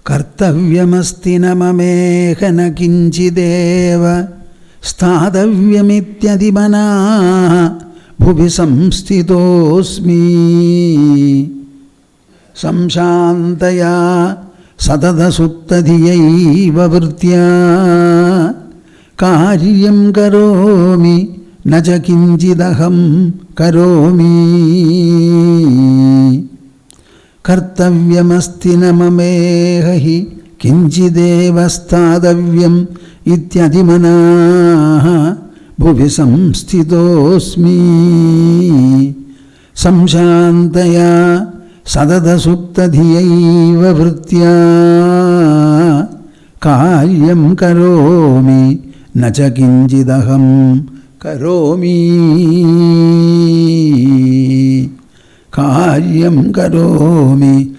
Kartavyamasti namamekana kinchideva sthadavyamityadimana bhuvi samstitosmi samshantaya sadada suttadhiyaiva vritya karyam karomi naja kinchidaham karomi. Kartavyamasti namamehahi kinchideva stadavyam ityadimana bhuvi samstitosmi samshantaya sadada suttadhiyaiva vritya karyam karomi nacha kinchidaham karomi. Karyam karomi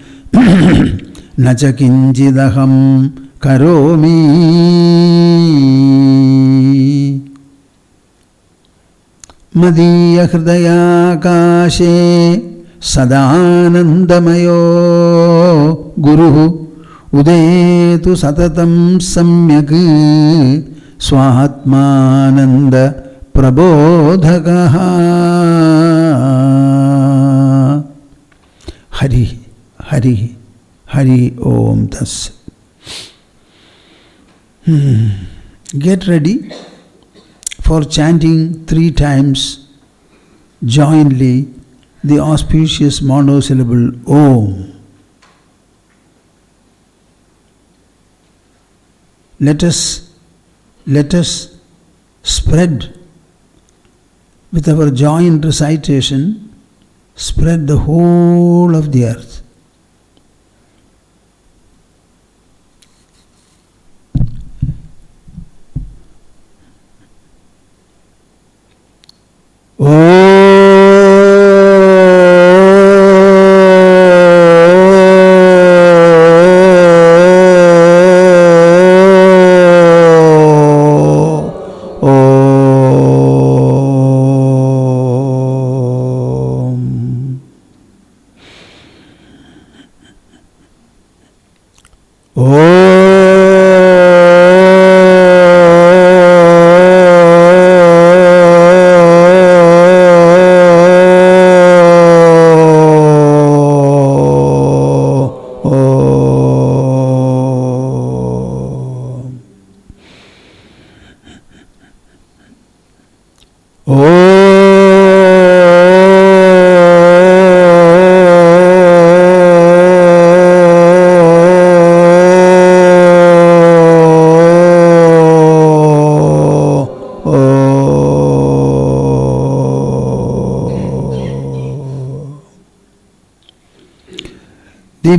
nacha kinchidaham karomi. Madhya hridaya kashe sadanandamayo guruhu udetu satatam samyak swatmananda prabodhakaha. Hari Hari Hari Om Tas. Get ready for chanting 3 times jointly the auspicious monosyllable Om. Let us spread with our joint recitation, spread the whole of the earth.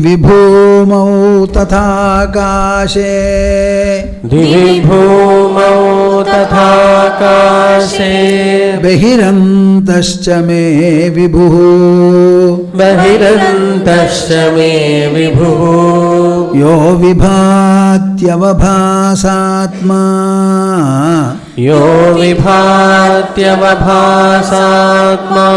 Vibhumau tathakashe Vibhumau tathakashe Behirantascha me vibhu Behirantascha me vibhu Yo vibhatyavabhasatma Yo vibhatyavabhasatma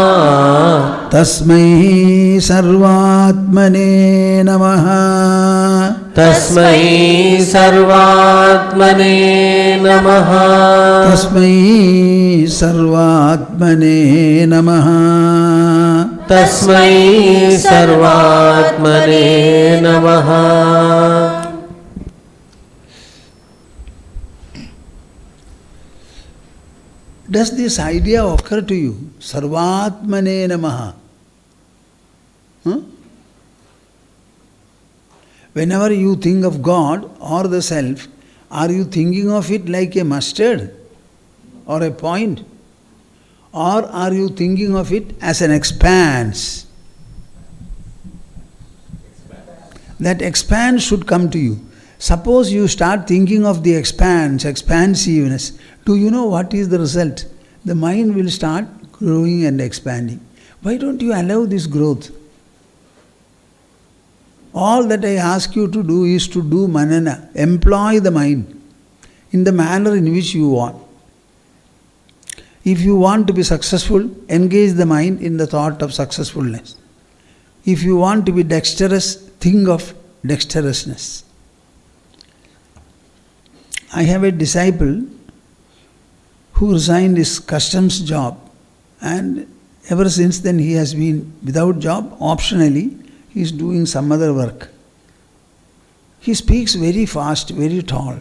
Tasmai sarvatmane namaha Tasmai sarvatmane namaha Tasmai sarvatmane namaha Tasmai sarvatmane namaha. Does this idea occur to you? Sarvatmane namaha. Whenever you think of God or the self, are you thinking of it like a mustard or a point? Or are you thinking of it as an expanse? That expanse should come to you. Suppose you start thinking of the expanse, expansiveness. Do you know what is the result? The mind will start growing and expanding. Why don't you allow this growth? All that I ask you to do is to do manana. Employ the mind in the manner in which you want. If you want to be successful, engage the mind in the thought of successfulness. If you want to be dexterous, think of dexterousness. I have a disciple who resigned his customs job, and ever since then he has been without job. Optionally, he is doing some other work. He speaks very fast, very tall,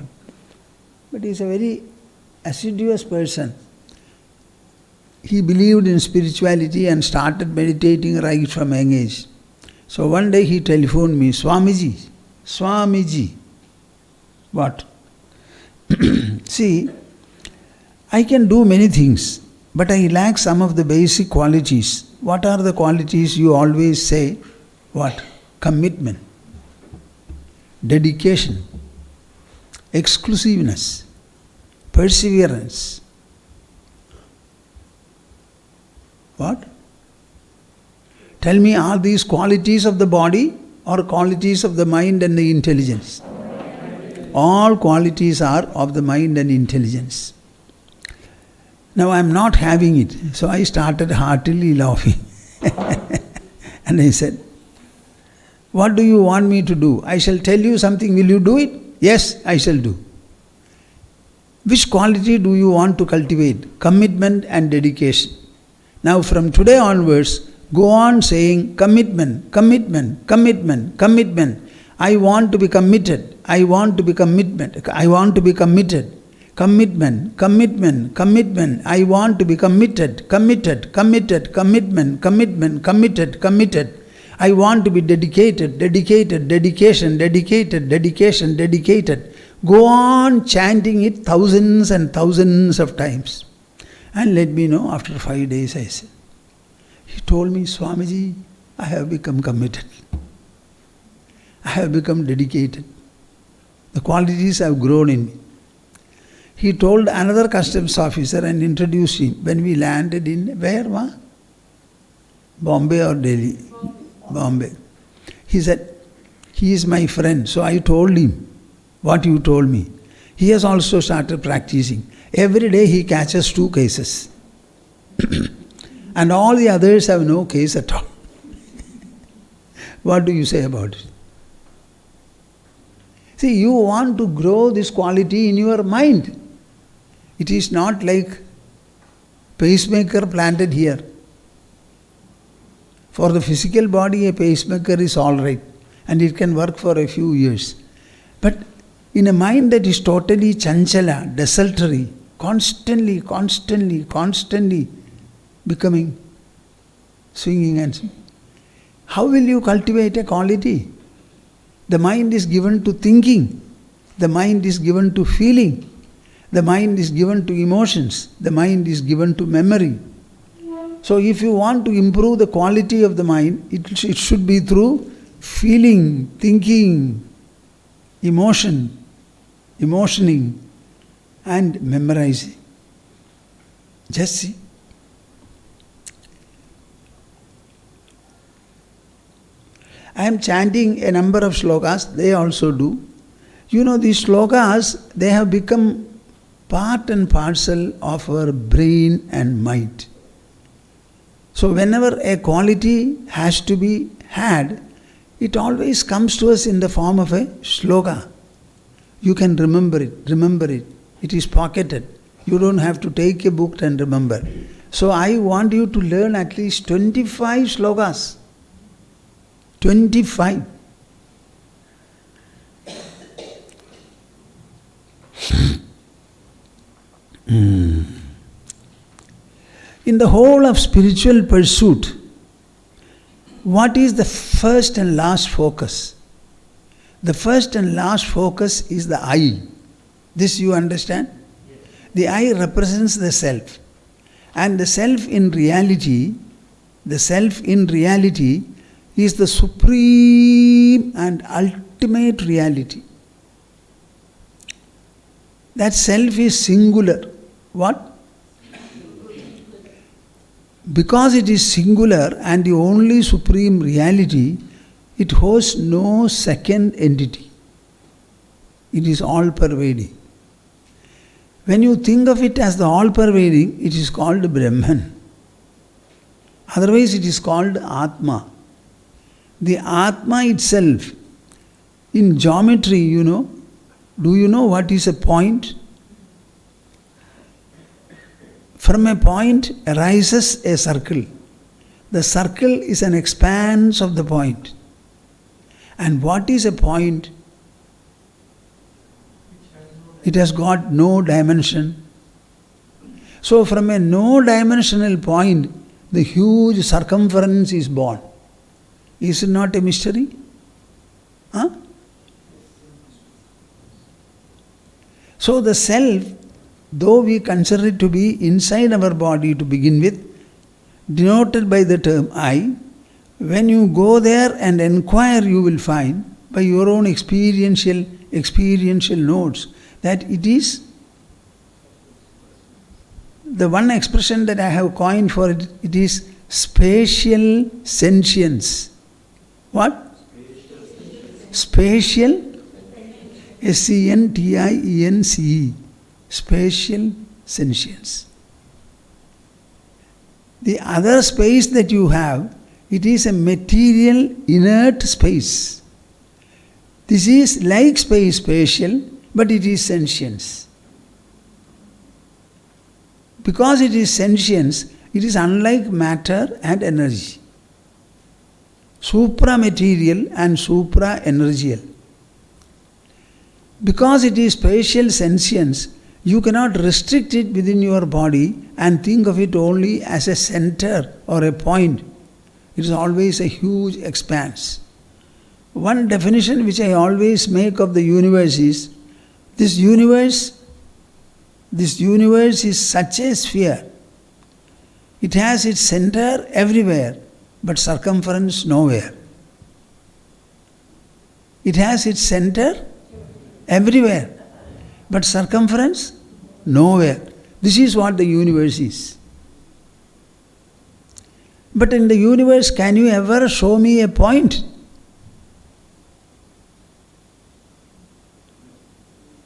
but he is a very assiduous person. He believed in spirituality and started meditating right from young age. So one day he telephoned me, Swamiji. What? See, I can do many things, but I lack some of the basic qualities. What are the qualities you always say? What? Commitment, dedication, exclusiveness, perseverance. What? Tell me, are these qualities of the body or qualities of the mind and the intelligence? All qualities are of the mind and intelligence. Now I am not having it, so I started heartily laughing. And I said, what do you want me to do? I shall tell you something, will you do it? Yes, I shall do. Which quality do you want to cultivate? Commitment and dedication. Now from today onwards, go on saying commitment, commitment, commitment, commitment. I want to be committed. I want to be commitment. I want to be committed. Commitment, commitment, commitment. I want to be committed, committed, committed, commitment, commitment, committed, committed. I want to be dedicated, dedicated, dedication, dedicated, dedication, dedicated. Go on chanting it thousands and thousands of times. And let me know after 5 days, I said. He told me, Swamiji, I have become committed. I have become dedicated. The qualities have grown in me. He told another customs officer and introduced him when we landed in, where? Bombay or Delhi? Bombay. He said, he is my friend. So I told him what you told me. He has also started practicing. Every day he catches 2 cases. And all the others have no case at all. What do you say about it? See, you want to grow this quality in your mind. It is not like pacemaker planted here. For the physical body, a pacemaker is all right, and it can work for a few years. But in a mind that is totally chanchala, desultory, constantly becoming, swinging and swinging, how will you cultivate a quality? The mind is given to thinking, the mind is given to feeling, the mind is given to emotions, the mind is given to memory. So if you want to improve the quality of the mind, it should be through feeling, thinking, emotioning and memorizing. Just see. I am chanting a number of slokas, they also do. You know, these slokas, they have become part and parcel of our brain and mind. So whenever a quality has to be had, it always comes to us in the form of a sloka. You can remember it. It is pocketed. You don't have to take a book and remember. So I want you to learn at least 25 slokas. 25. In the whole of spiritual pursuit, what is the first and last focus? The first and last focus is the I. This you understand? The I represents the self. And the self in reality is the supreme and ultimate reality. That self is singular. What? Because it is singular and the only supreme reality, it hosts no second entity. It is all-pervading. When you think of it as the all-pervading, it is called Brahman. Otherwise it is called Atma. The Atma itself, in geometry, you know, Do you know what is a point? From a point arises a circle. The circle is an expanse of the point. And what is a point? It has got no dimension. So from a no-dimensional point, the huge circumference is born. Is it not a mystery? Huh? So the self, though we consider it to be inside our body to begin with, denoted by the term I, when you go there and inquire, you will find by your own experiential notes that it is the one expression that I have coined for it, it is spatial sentience. What? Spatial, S-E-N-T-I-E-N-C-E, spatial sentience. The other space that you have, it is a material inert space. This is like space, spatial, but it is sentience. Because it is sentience, it is unlike matter and energy. Supra-material and supra-energial. Because it is spatial sentience, you cannot restrict it within your body and think of it only as a center or a point. It is always a huge expanse. One definition which I always make of the universe is, this universe is such a sphere. It has its center everywhere, but circumference nowhere. It has its center everywhere, but circumference nowhere. This is what the universe is. But in the universe, can you ever show me a point?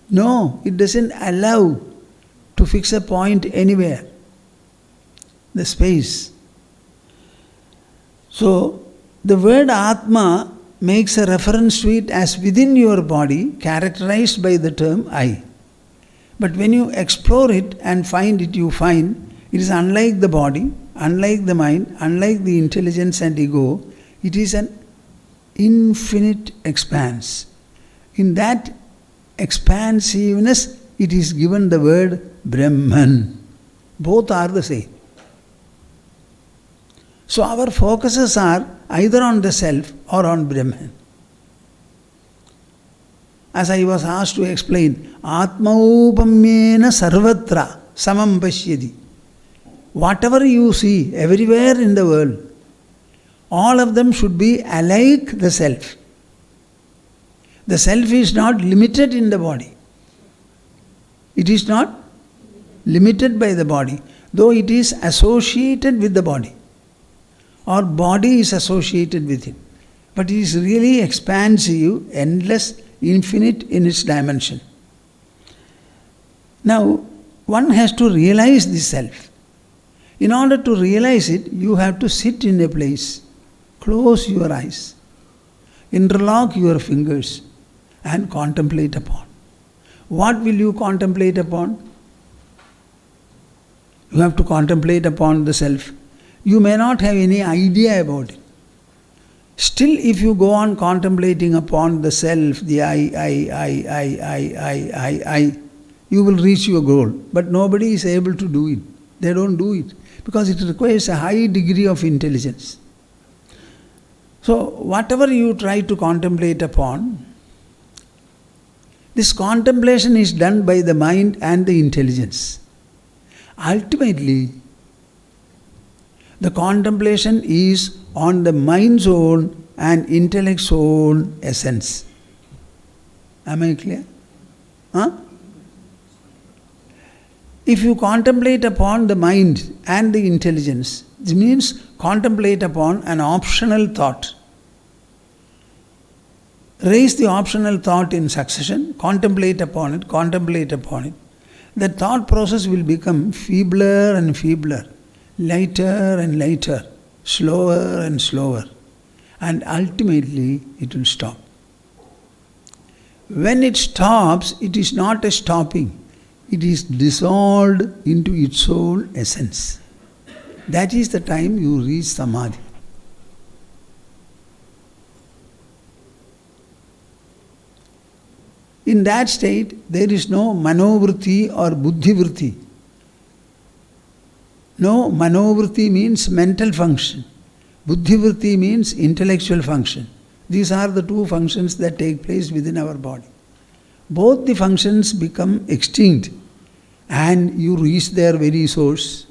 No, it doesn't allow to fix a point anywhere. The space. So, the word Atma makes a reference to it as within your body, characterized by the term I. But when you explore it and find it, you find it is unlike the body, unlike the mind, unlike the intelligence and ego. It is an infinite expanse. In that expansiveness, it is given the word Brahman. Both are the same. So our focuses are either on the self or on Brahman. As I was asked to explain, Atmaupamyena sarvatra samam pashyati. Whatever you see everywhere in the world, all of them should be alike the self. The self is not limited in the body. It is not limited by the body, though it is associated with the body. Or body is associated with it. But it is really expansive, endless, infinite in its dimension. Now, one has to realize the self. In order to realize it, you have to sit in a place, close your eyes, interlock your fingers, and contemplate upon. What will you contemplate upon? You have to contemplate upon the self. You may not have any idea about it. Still, if you go on contemplating upon the self, the I, you will reach your goal. But nobody is able to do it. They don't do it because it requires a high degree of intelligence. So, whatever you try to contemplate upon, this contemplation is done by the mind and the intelligence. Ultimately, the contemplation is on the mind's own and intellect's own essence. Am I clear? Huh? If you contemplate upon the mind and the intelligence, this means contemplate upon an optional thought. Raise the optional thought in succession, contemplate upon it, The thought process will become feebler and feebler, lighter and lighter, slower and slower, and ultimately it will stop. When it stops, it is not a stopping. It is dissolved into its sole essence. That is the time you reach Samadhi. In that state, there is no manovritti or buddhivritti. No, manovritti means mental function. Buddhivritti means intellectual function. These are the two functions that take place within our body. Both the functions become extinct and you reach their very source.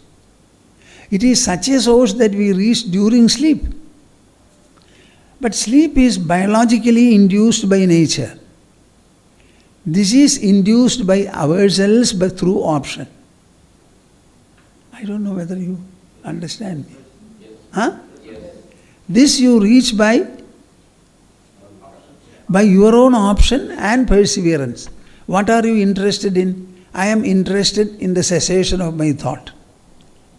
It is such a source that we reach during sleep. But sleep is biologically induced by nature. This is induced by ourselves but through option. I don't know whether you understand me. Huh? This you reach by your own option and perseverance. What are you interested in? I am interested in the cessation of my thought.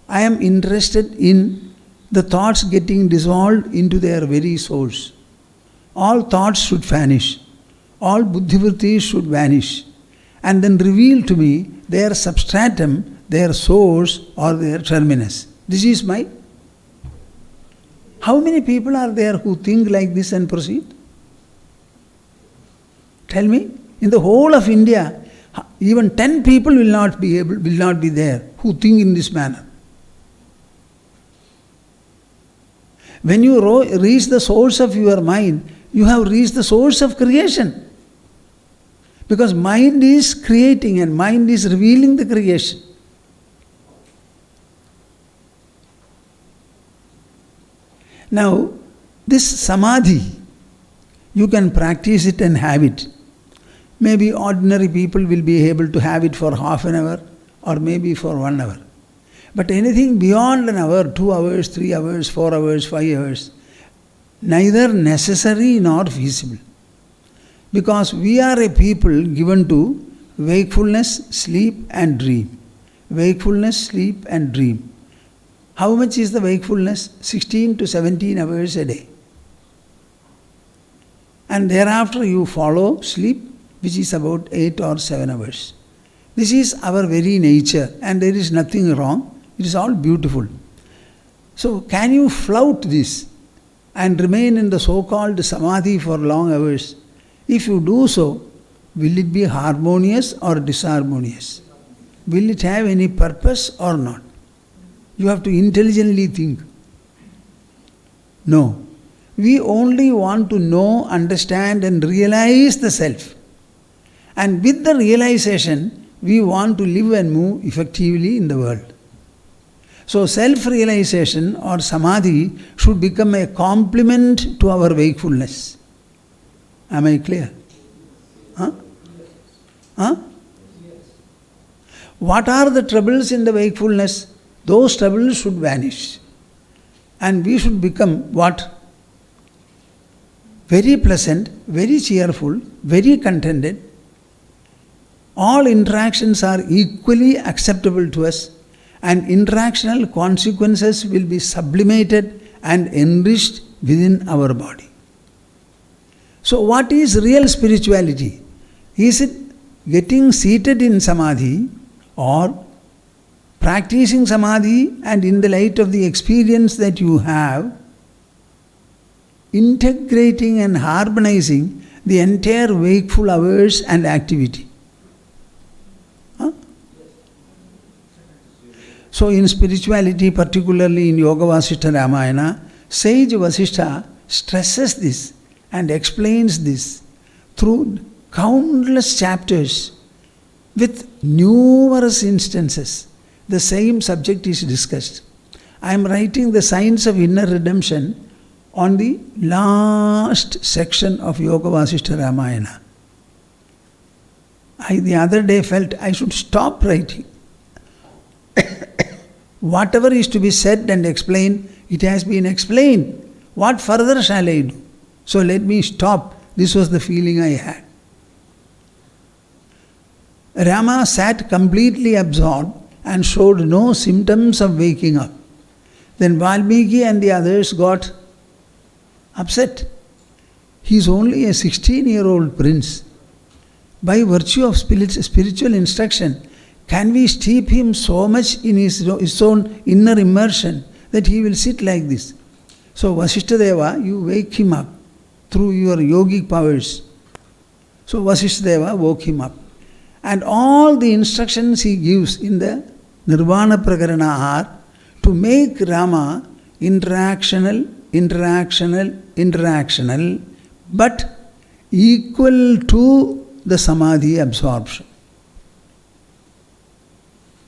I am interested in the thoughts getting dissolved into their very source. All thoughts should vanish. All buddhivrittis should vanish. And then reveal to me their substratum, their source or their terminus. This is my... How many people are there who think like this and proceed? Tell me, in the whole of India, even 10 people will not be there who think in this manner. When you reach the source of your mind, you have reached the source of creation. Because mind is creating and mind is revealing the creation. Now, this Samadhi, you can practice it and have it. Maybe ordinary people will be able to have it for half an hour or maybe for 1 hour. But anything beyond an hour, 2 hours, 3 hours, 4 hours, 5 hours, neither necessary nor feasible. Because we are a people given to wakefulness, sleep and dream. Wakefulness, sleep and dream. How much is the wakefulness? 16 to 17 hours a day. And thereafter you follow sleep, which is about 8 or 7 hours. This is our very nature and there is nothing wrong. It is all beautiful. So can you flout this and remain in the so-called Samadhi for long hours? If you do so, will it be harmonious or disharmonious? Will it have any purpose or not? You have to intelligently think. No. We only want to know, understand and realize the self. And with the realization, we want to live and move effectively in the world. So self-realization or Samadhi should become a complement to our wakefulness. Am I clear? Huh? Huh? What are the troubles in the wakefulness? Those troubles should vanish. And we should become what? Very pleasant, very cheerful, very contented. All interactions are equally acceptable to us and interactional consequences will be sublimated and enriched within our body. So what is real spirituality? Is it getting seated in Samadhi or practicing Samadhi and in the light of the experience that you have, integrating and harmonizing the entire wakeful hours and activity? Huh? So in spirituality, particularly in Yogavasishtha Ramayana, sage Vasishtha stresses this and explains this through countless chapters with numerous instances. The same subject is discussed. I am writing the science of inner redemption on the last section of Yogavasishtha Ramayana. I the other day felt I should stop writing. Whatever is to be said and explained, it has been explained. What further shall I do? So let me stop. This was the feeling I had. Rama sat completely absorbed and showed no symptoms of waking up. Then Valmiki and the others got upset. He is only a 16-year-old prince. by virtue of spiritual instruction, can we steep him so much in his own inner immersion that he will sit like this? So Vasishtha Deva, you wake him up through your yogic powers. So Vasishtha Deva woke him up. And all the instructions he gives in the Nirvana Prakarana are to make Rama interactional, but equal to the Samadhi absorption.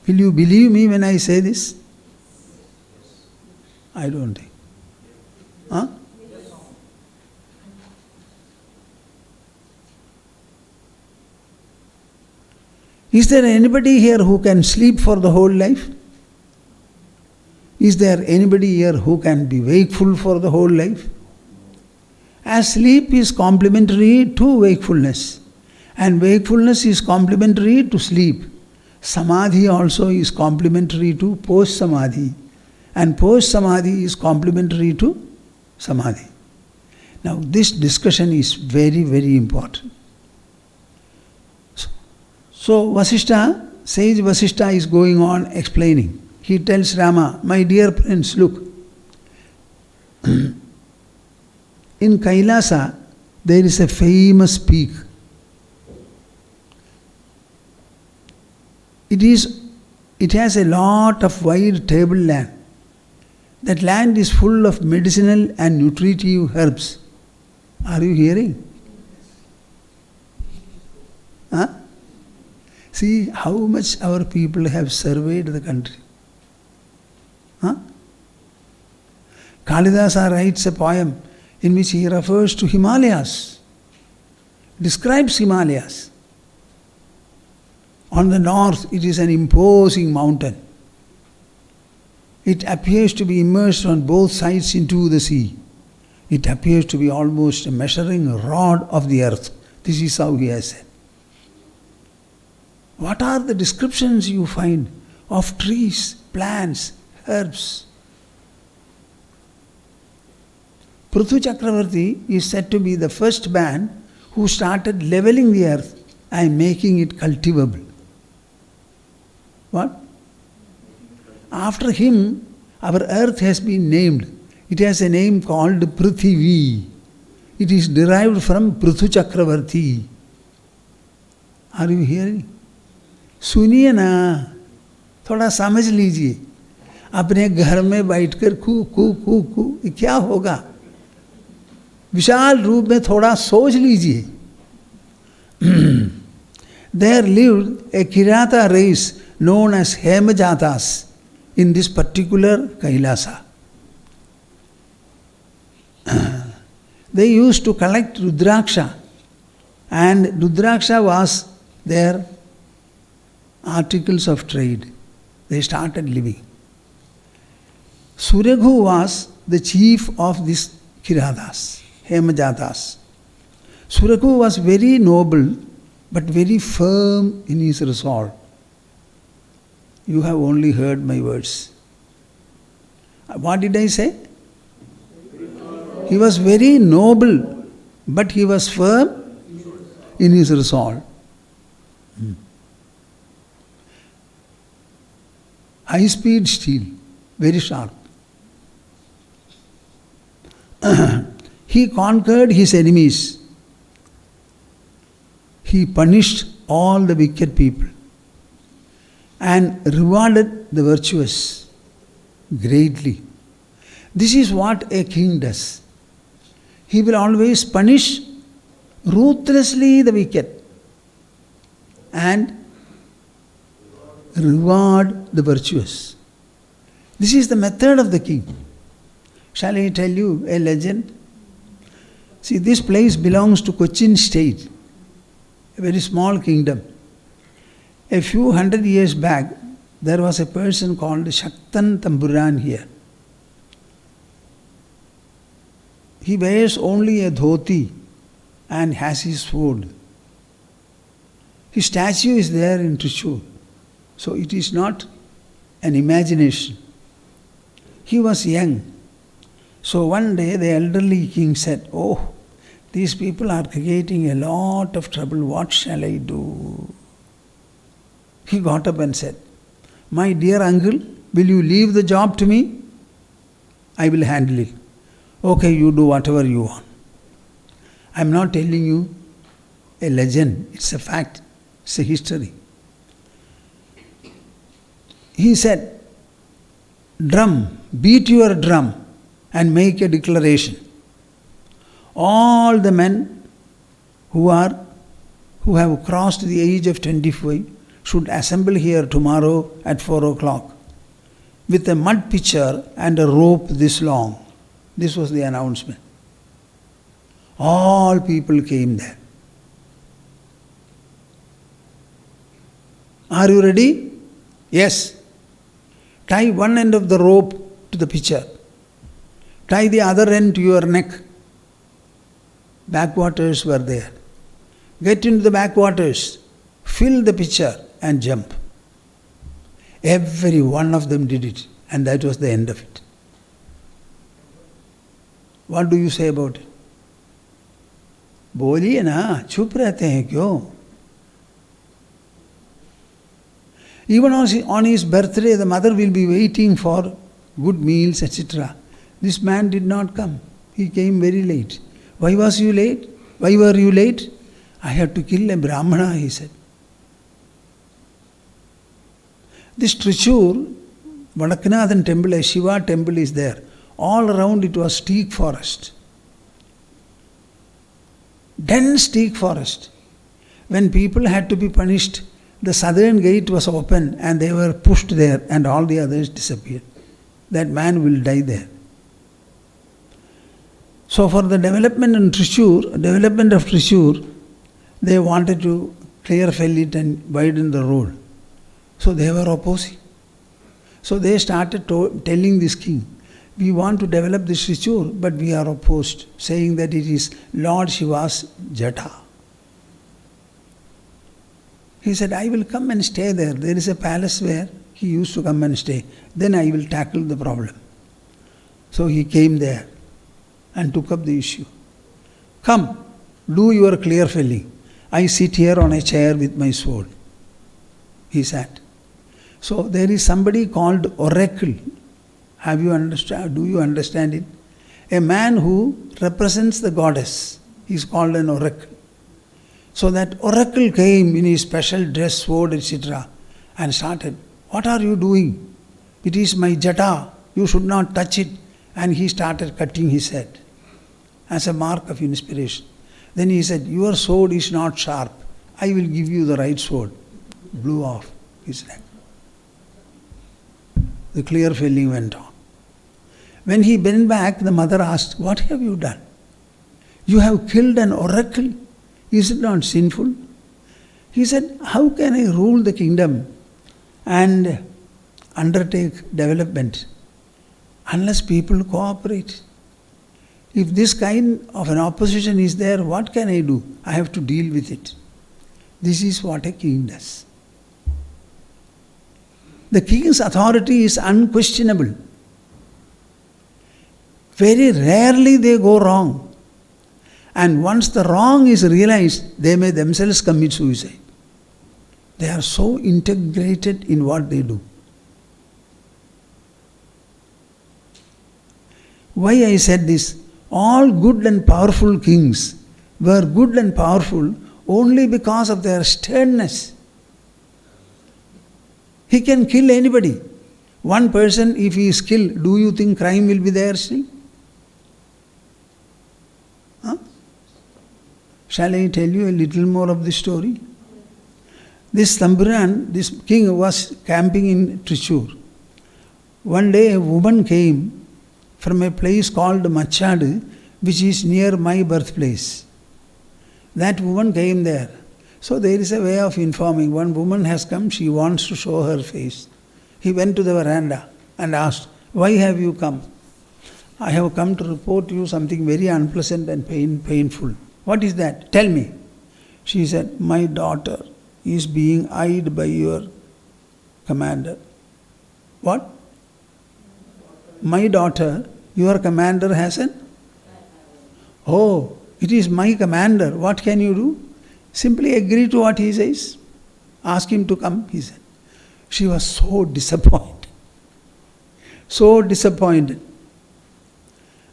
Will you believe me when I say this? I don't think. Huh? Is there anybody here who can sleep for the whole life? Is there anybody here who can be wakeful for the whole life? As sleep is complementary to wakefulness, and wakefulness is complementary to sleep, Samadhi also is complementary to post-Samadhi, and post-Samadhi is complementary to Samadhi. Now this discussion is very, very important. So Vasishtha, Sage Vasishtha is going on explaining. He tells Rama, my dear prince, look, in Kailasa there is a famous peak. It has a lot of wide tableland. That land is full of medicinal and nutritive herbs. Are you hearing? Huh? See how much our people have surveyed the country. Huh? Kalidasa writes a poem in which he refers to Himalayas, describes Himalayas. On the north, it is an imposing mountain. It appears to be immersed on both sides into the sea. It appears to be almost a measuring rod of the earth. This is how he has said. What are the descriptions you find of trees, plants, herbs? Prithu Chakravarti is said to be the first man who started leveling the earth and making it cultivable. What? After him, our earth has been named. It has a name called Prithivi. It is derived from Prithu Chakravarti. Are you hearing? सुनिए ना, थोड़ा समझ लीजिए. अपने घर में बैठकर कू कू कू कू क्या होगा? विशाल रूप में थोड़ा सोच लीजिए. There lived a Kirata race known as Hemajatas in this particular Kailasa. They used to collect Rudraksha, and Rudraksha was their articles of trade. They started living. Suryaghu was the chief of these Kiratas, Hemajatas. Suryaghu was very noble but very firm in his resolve. You have only heard my words. What did I say? He was very noble, but he was firm in his resolve. High speed steel, very sharp. He conquered his enemies. He punished all the wicked people and rewarded the virtuous greatly. This is what a king does. He will always punish ruthlessly the wicked and reward the virtuous. This is the method of the king. Shall I tell you a legend? See, this place belongs to Cochin state, a very small kingdom. A few hundred years back, there was a person called Shaktan Tamburan here. He wears only a dhoti and has his sword. His statue is there in Thrissur. So it is not an imagination. He was young. So one day the elderly king said, "Oh, These people are creating a lot of trouble. What shall I do? He got up and said, my dear uncle, will you leave the job to me? I will handle it. Okay, you do whatever you want. I am not telling you a legend. It's a fact. It's a history. He said, drum, beat your drum and make a declaration. All the men who have crossed the age of 25 should assemble here tomorrow at 4 o'clock with a mud pitcher and a rope this long. This was the announcement. All people came there. Are you ready? Yes. Tie one end of the rope to the pitcher. Tie the other end to your neck. Backwaters were there. Get into the backwaters, fill the pitcher and jump. Every one of them did it, and that was the end of it. What do you say about it? बोलिए ना, चुप रहते हैं क्यों? Even on his birthday, the mother will be waiting for good meals, etc. This man did not come. He came very late. Why was you late? Why were you late? I had to kill a Brahmana, he said. This Thrissur, Vadakkanathan temple, a Shiva temple is there. All around it was teak forest. Dense teak forest. When people had to be punished, the southern gate was open and they were pushed there and all the others disappeared. That man will die there. So for the development of Thrissur, they wanted to clear fell it and widen the road. So they were opposing. So they started telling this king, we want to develop this Thrissur, but we are opposed, saying that it is Lord Shiva's jata. He said, I will come and stay there. There is a palace where he used to come and stay. Then I will tackle the problem. So he came there and took up the issue. Come, do your clear felling. I sit here on a chair with my sword. He sat. So there is somebody called Oracle. Have you understand? Do you understand it? A man who represents the goddess is called an oracle. So that oracle came in his special dress, sword, etc. and started, what are you doing? It is my jata. You should not touch it. And he started cutting his head as a mark of inspiration. Then he said, your sword is not sharp. I will give you the right sword. Blew off his neck. The clear felling went on. When he bent back, the mother asked, what have you done? You have killed an oracle. Is it not sinful? He said, how can I rule the kingdom and undertake development unless people cooperate? If this kind of an opposition is there, what can I do? I have to deal with it. This is what a king does. The king's authority is unquestionable. Very rarely they go wrong. And once the wrong is realized, they may themselves commit suicide. They are so integrated in what they do. Why I said this? All good and powerful kings were good and powerful only because of their sternness. He can kill anybody. One person, if he is killed, do you think crime will be there still? Huh? Shall I tell you a little more of this story? This Tamburan, this king was camping in Thrissur. One day a woman came from a place called Machadu, which is near my birthplace. That woman came there. So there is a way of informing. One woman has come, she wants to show her face. He went to the veranda and asked, why have you come? I have come to report to you something very unpleasant and painful. What is that? Tell me. She said, my daughter is being eyed by your commander. What? My daughter, your commander has an? Oh, It is my commander. What can you do? Simply agree to what he says. Ask him to come, he said. She was so disappointed. So disappointed.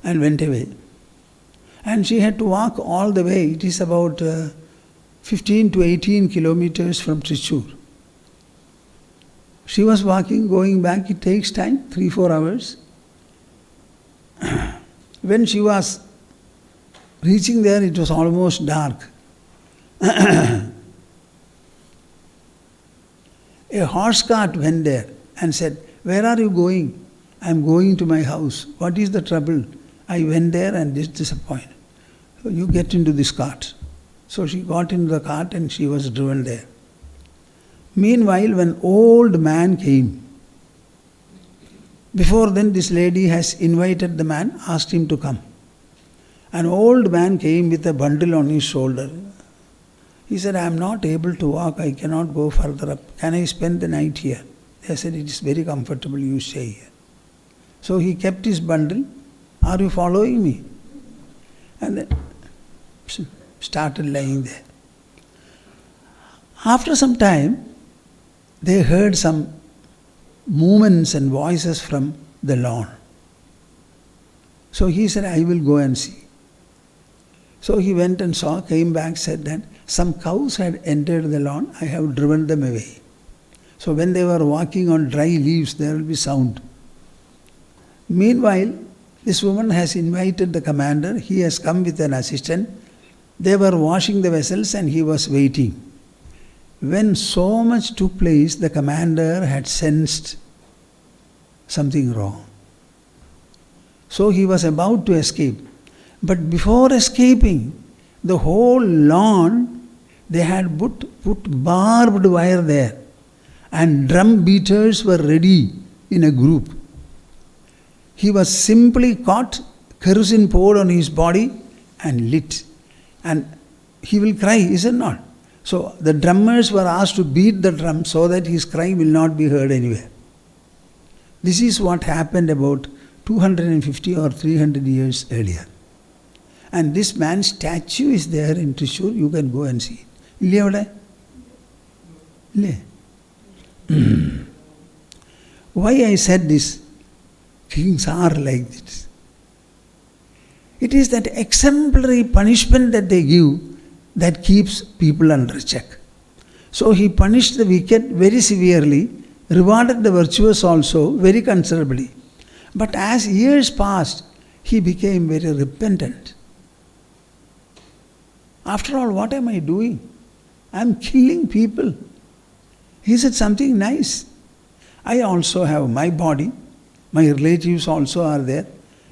And went away. And she had to walk all the way. It is about 15 to 18 kilometers from Thrissur. She was walking, going back. It takes time, 3-4 hours. When she was reaching there, it was almost dark. A horse cart went there and said, "Where are you going?" "I am going to my house." "What is the trouble?" "I went there and is disappointed." "So you get into this cart." So she got into the cart and she was driven there. Meanwhile, when old man came, before then this lady has invited the man, asked him to come. An old man came with a bundle on his shoulder. He said, "I am not able to walk, I cannot go further up. Can I spend the night here?" They said, "It is very comfortable, you stay here." So he kept his bundle. "Are you following me?" And then started lying there. After some time, they heard some movements and voices from the lawn. So he said, "I will go and see." So he went and saw, came back, said that some cows had entered the lawn, I have driven them away. So when they were walking on dry leaves, there will be sound. Meanwhile, this woman has invited the commander, he has come with an assistant. They were washing the vessels and he was waiting. When so much took place, the commander had sensed something wrong. So he was about to escape. But before escaping, the whole lawn, they had put barbed wire there. And drum beaters were ready in a group. He was simply caught, kerosene poured on his body and lit. And he will cry, is it not? So the drummers were asked to beat the drum so that his cry will not be heard anywhere. This is what happened about 250 or 300 years earlier. And this man's statue is there in Thrissur, you can go and see it. Why I said this? Kings are like this. It is that exemplary punishment that they give that keeps people under check. So he punished the wicked very severely, rewarded the virtuous also very considerably. But as years passed, he became very repentant. After all, what am I doing? I am killing people. He said something nice. I also have my body. My relatives also are there.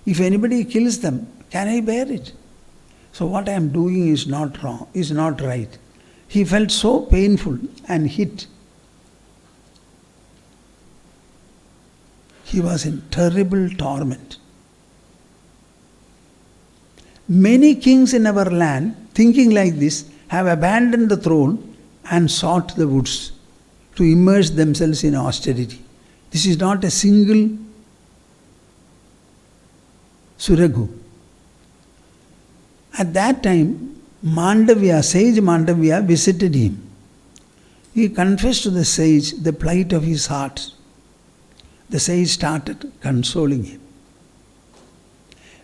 If anybody kills them, can I bear it? So what I am doing is not wrong, is not right. He felt so painful and hit. He was in terrible torment. Many kings in our land, thinking like this, have abandoned the throne and sought the woods to immerse themselves in austerity. This is not a single Suragu. At that time, Mandavya, sage Mandavya visited him. He confessed to the sage the plight of his heart. The sage started consoling him.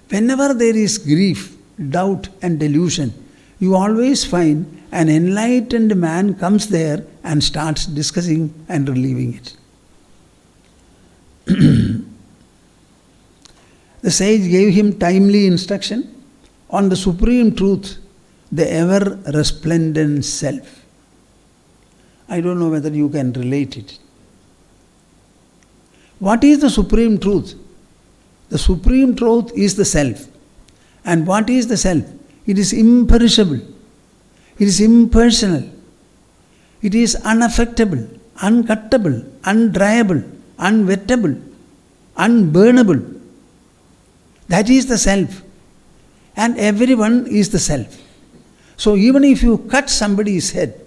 Whenever there is grief, doubt and delusion, you always find an enlightened man comes there and starts discussing and relieving it. The sage gave him timely instruction on the supreme truth, the ever resplendent self. I don't know whether you can relate it. What is the supreme truth? The supreme truth is the self. And what is the self? It is imperishable. It is impersonal. It is unaffectable, uncuttable, undryable, unwettable, unburnable. That is the self. And everyone is the self. So even if you cut somebody's head,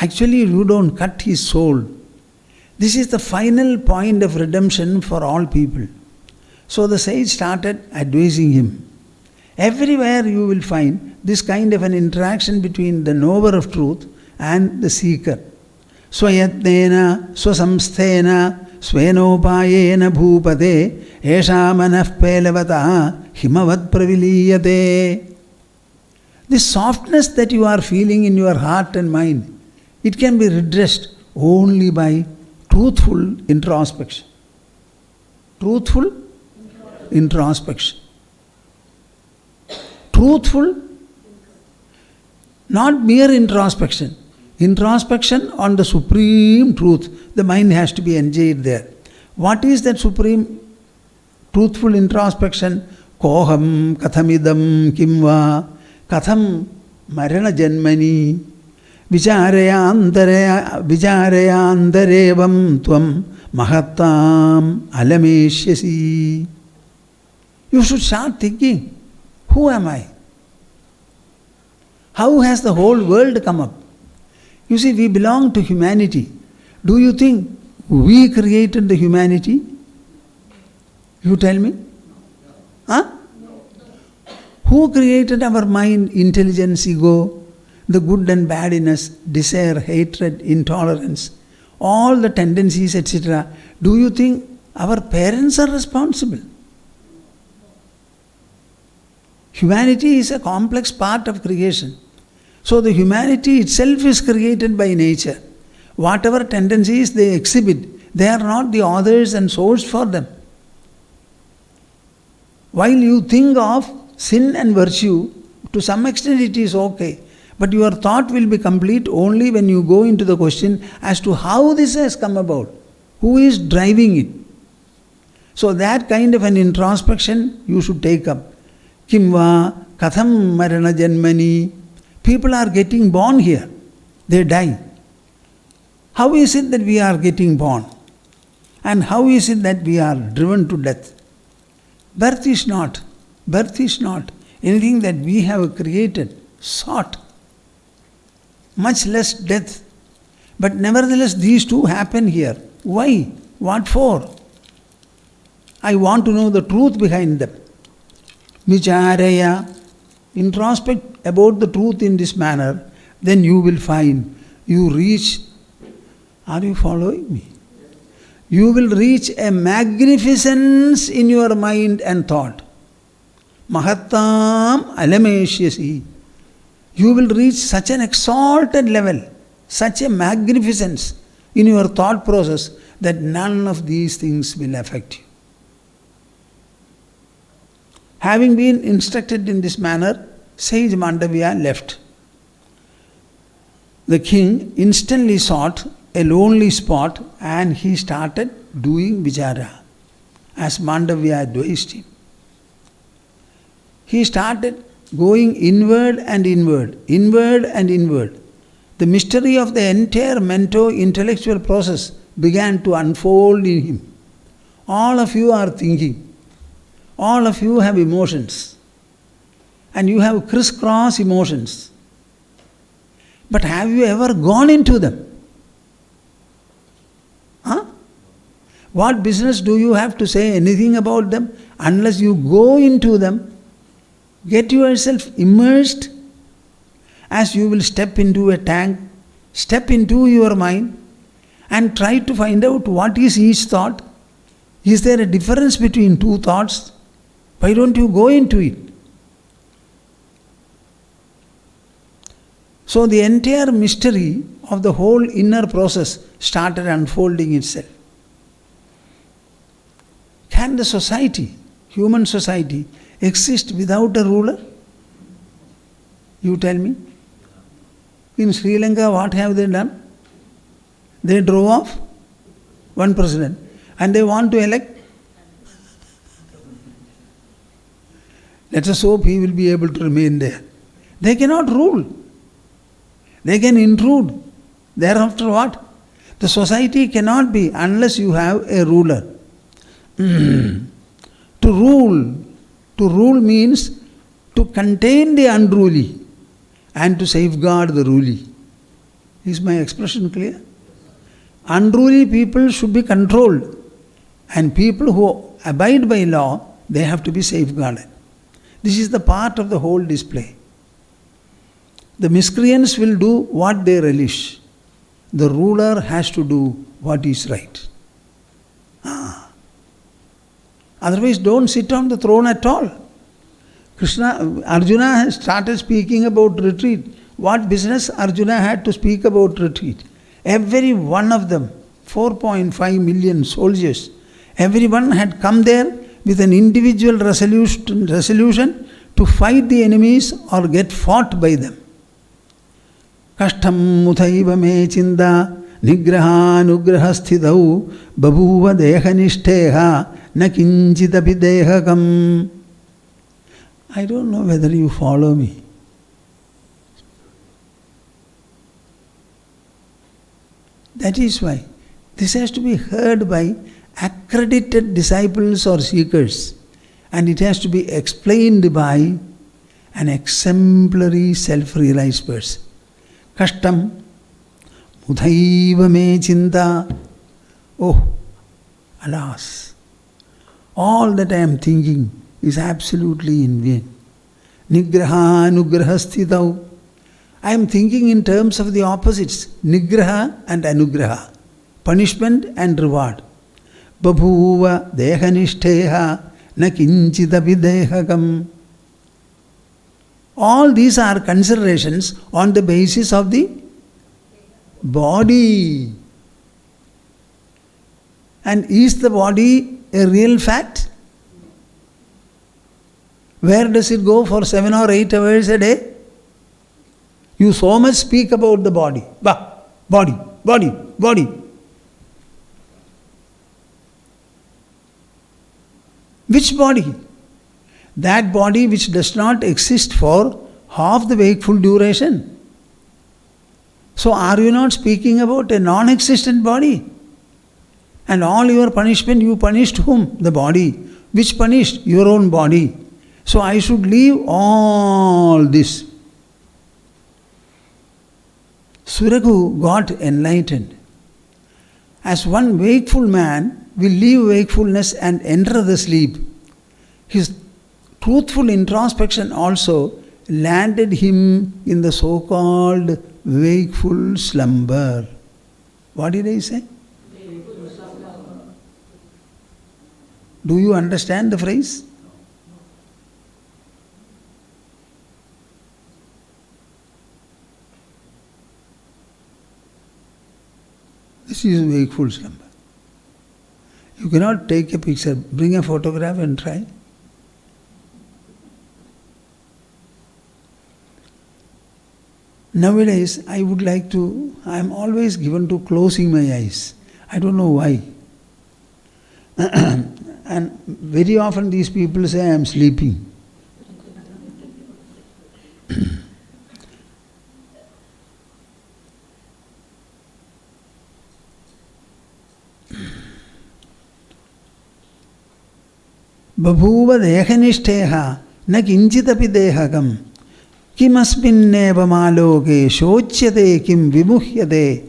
actually you don't cut his soul. This is the final point of redemption for all people. So the sage started advising him. Everywhere you will find this kind of an interaction between the knower of truth and the seeker. Swayatnena, swasamsthena, svenopayena bhupade, esha manah pelavata, himavat praviliyate. This softness that you are feeling in your heart and mind, it can be redressed only by truthful introspection. Truthful introspection. Truthful, not mere introspection. Introspection on the supreme truth. The mind has to be engaged there. What is that supreme truthful introspection? Koham kathamidam kimva katham marana janmani vichareyandarevam tvam mahattam alameshyasi. You should start thinking, who am I? How has the whole world come up? You see, we belong to humanity. Do you think we created the humanity? You tell me? Huh? Who created our mind, intelligence, ego, the good and bad in us, desire, hatred, intolerance, all the tendencies, etc.? Do you think our parents are responsible? Humanity is a complex part of creation. So the humanity itself is created by nature. Whatever tendencies they exhibit, they are not the authors and source for them. While you think of sin and virtue, to some extent it is okay. But your thought will be complete only when you go into the question as to how this has come about. Who is driving it? So that kind of an introspection you should take up. Kimva katham marana janmani. People are getting born here. They die. How is it that we are getting born? And how is it that we are driven to death? Birth is not anything that we have created, sought. Much less death. But nevertheless, these two happen here. Why? What for? I want to know the truth behind them. Vicharaya. Introspect about the truth in this manner, then you will find, you reach, are you following me? You will reach a magnificence in your mind and thought. Mahattam alameshyasi. You will reach such an exalted level, such a magnificence in your thought process that none of these things will affect you. Having been instructed in this manner, sage Mandavya left. The king instantly sought a lonely spot and he started doing vichara, as Mandavya advised him. He started going inward and inward, inward and inward. The mystery of the entire mento-intellectual process began to unfold in him. All of you are thinking. All of you have emotions. And you have crisscross emotions. But have you ever gone into them? Huh? What business do you have to say anything about them unless you go into them? Get yourself immersed as you will step into a tank, step into your mind and try to find out what is each thought. Is there a difference between two thoughts? Why don't you go into it? So the entire mystery of the whole inner process started unfolding itself. Can the society, human society, exist without a ruler? You tell me. In Sri Lanka, what have they done? They drove off one president and they want to elect. Let us hope he will be able to remain there. They cannot rule. They can intrude. Thereafter what? The society cannot be unless you have a ruler. To rule means to contain the unruly and to safeguard the ruly. Is my expression clear? Unruly people should be controlled, and people who abide by law, they have to be safeguarded. This is the part of the whole display. The miscreants will do what they relish. The ruler has to do what is right. Otherwise, don't sit on the throne at all. Arjuna has started speaking about retreat. What business Arjuna had to speak about retreat? Every one of them, 4.5 million soldiers, everyone had come there with an individual resolution to fight the enemies or get fought by them. Kashtam muthaiva me chinda nigrahanugrahasthidau babuva dehanishtheha na kinchitapi dehakam. I don't know whether you follow me. That is why this has to be heard by accredited disciples or seekers, and it has to be explained by an exemplary self-realized person. Kashtam mudhaiva me chinta. Oh, alas, all that I am thinking is absolutely in vain. Nigraha anugrahasthitau. I am thinking in terms of the opposites, nigraha and anugraha, punishment and reward. Babhuva dehanishtheha na kinchitapi dehakam. All these are considerations on the basis of the body. And is the body a real fact? Where does it go for 7 or 8 hours a day? You so much speak about the body. Body, body, body. Which body? That body which does not exist for half the wakeful duration. So are you not speaking about a non-existent body? And all your punishment, you punished whom? The body. Which punished? Your own body. So I should leave all this. Suragu got enlightened. As one wakeful man will leave wakefulness and enter the sleep, his truthful introspection also landed him in the so-called wakeful slumber. What did I say? Do you understand the phrase? This is wakeful slumber. You cannot take a picture, bring a photograph and try. Nowadays, I am always given to closing my eyes. I don't know why. And very often these people say I am sleeping. Babhuva dehanishtheha na kinchitapi dehakam kimasminneva maloke shochyate kim vimuhyate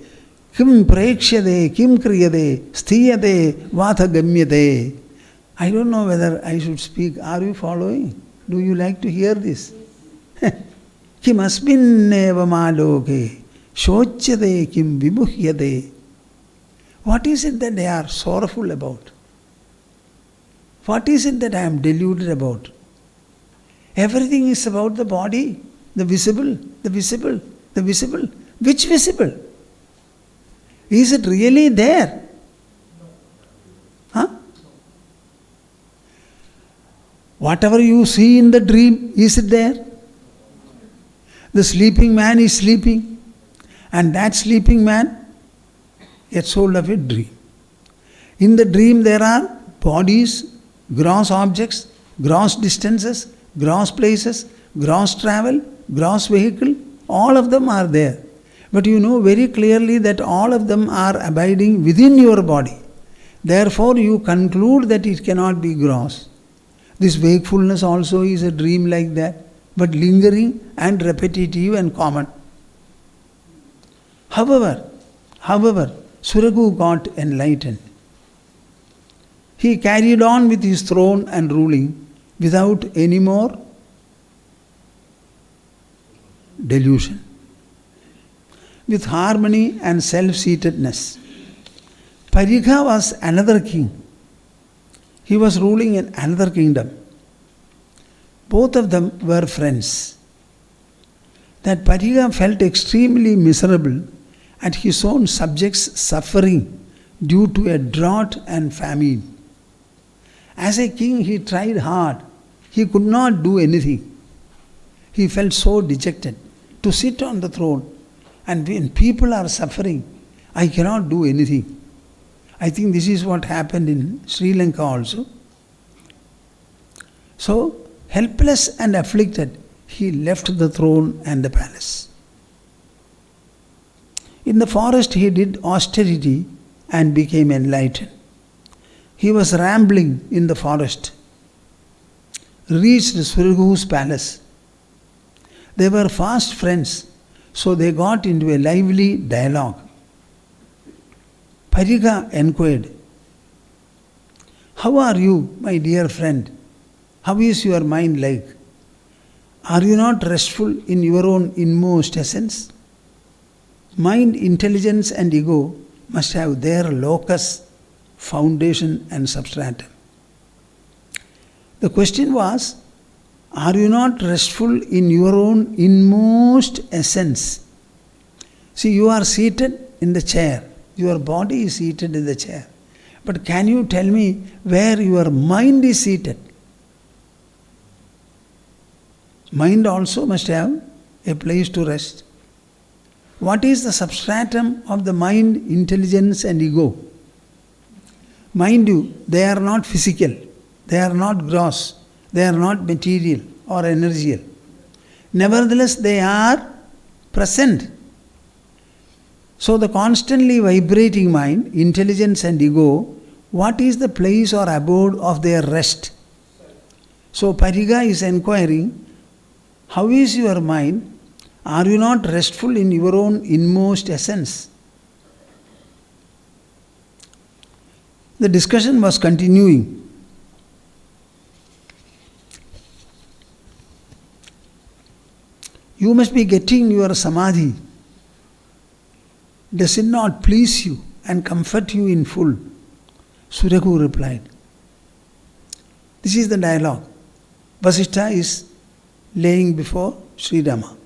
kim prekshate kim kriyate sthiyate vathagamyate. I don't know whether I should speak. Are you following? Do you like to hear this? Kimasminneva maloke shochyate kim vimuhyate. What is it that they are sorrowful about? What is it that I am deluded about? Everything is about the body, the visible, the visible, the visible. Which visible? Is it really there? Huh? Whatever you see in the dream, is it there? The sleeping man is sleeping, and that sleeping man gets hold of a dream. In the dream there are bodies, gross objects, gross distances, gross places, gross travel, gross vehicle, all of them are there. But you know very clearly that all of them are abiding within your body. Therefore you conclude that it cannot be gross. This wakefulness also is a dream like that, but lingering and repetitive and common. However, Suragu got enlightened. He carried on with his throne and ruling without any more delusion. With harmony and self-seatedness. Parikha was another king. He was ruling in another kingdom. Both of them were friends. That Parikha felt extremely miserable at his own subjects' suffering due to a drought and famine. As a king, he tried hard. He could not do anything. He felt so dejected to sit on the throne, and when people are suffering, I cannot do anything. I think this is what happened in Sri Lanka also. So, helpless and afflicted, he left the throne and the palace. In the forest, he did austerity and became enlightened. He was rambling in the forest, reached Surigu's palace. They were fast friends, so they got into a lively dialogue. Parikha inquired, "How are you, my dear friend? How is your mind like? Are you not restful in your own inmost essence? Mind, intelligence and ego must have their locus, foundation and substratum." The question was, are you not restful in your own inmost essence? See, you are seated in the chair. Your body is seated in the chair. But can you tell me where your mind is seated? Mind also must have a place to rest. What is the substratum of the mind, intelligence and ego? Mind you, they are not physical, they are not gross, they are not material or energial. Nevertheless, they are present. So the constantly vibrating mind, intelligence and ego, what is the place or abode of their rest? So Parikha is inquiring, how is your mind? Are you not restful in your own inmost essence? The discussion was continuing. You must be getting your Samadhi. Does it not please you and comfort you in full? Suragu replied. This is the dialogue. Vasishtha is laying before Sri Rama.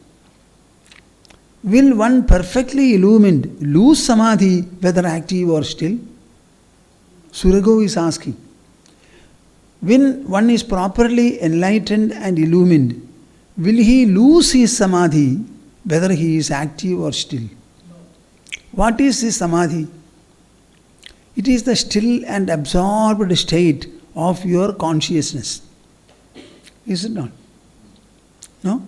Will one perfectly illumined lose Samadhi whether active or still? Suragu is asking. When one is properly enlightened and illumined, will he lose his Samadhi whether he is active or still? What is this Samadhi? It is the still and absorbed state of your consciousness. Is it not? No?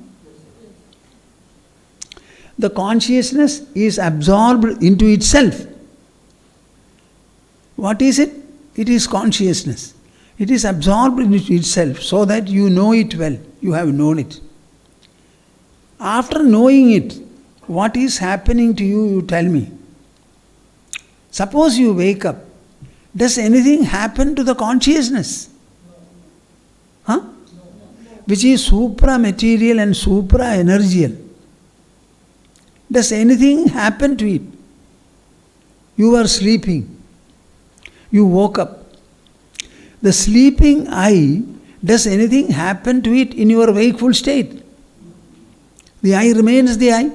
The consciousness is absorbed into itself. What is it? It is consciousness. It is absorbed into itself so that you know it well. You have known it. After knowing it, what is happening to you, you tell me. Suppose you wake up. Does anything happen to the consciousness? Huh? Which is supra-material and supra-energial. Does anything happen to it? You are sleeping. You woke up. The sleeping eye, does anything happen to it in your wakeful state? The eye remains the eye.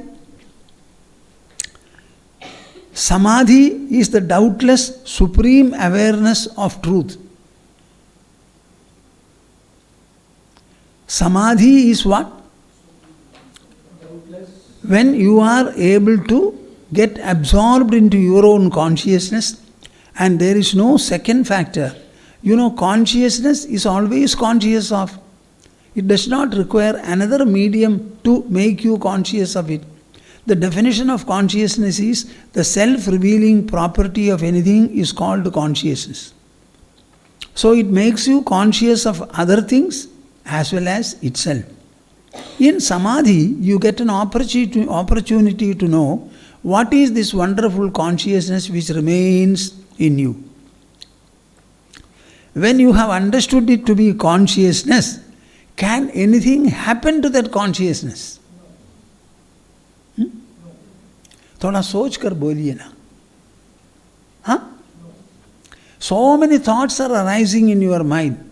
Samadhi is the doubtless supreme awareness of truth. Samadhi is what? When you are able to get absorbed into your own consciousness and there is no second factor. You know, consciousness is always conscious of. It does not require another medium to make you conscious of it. The definition of consciousness is the self-revealing property of anything is called consciousness. So it makes you conscious of other things as well as itself. In Samadhi, you get an opportunity to know what is this wonderful consciousness which remains in you. When you have understood it to be consciousness, can anything happen to that consciousness? थोड़ा सोच कर बोलिए ना. Huh? So many thoughts are arising in your mind.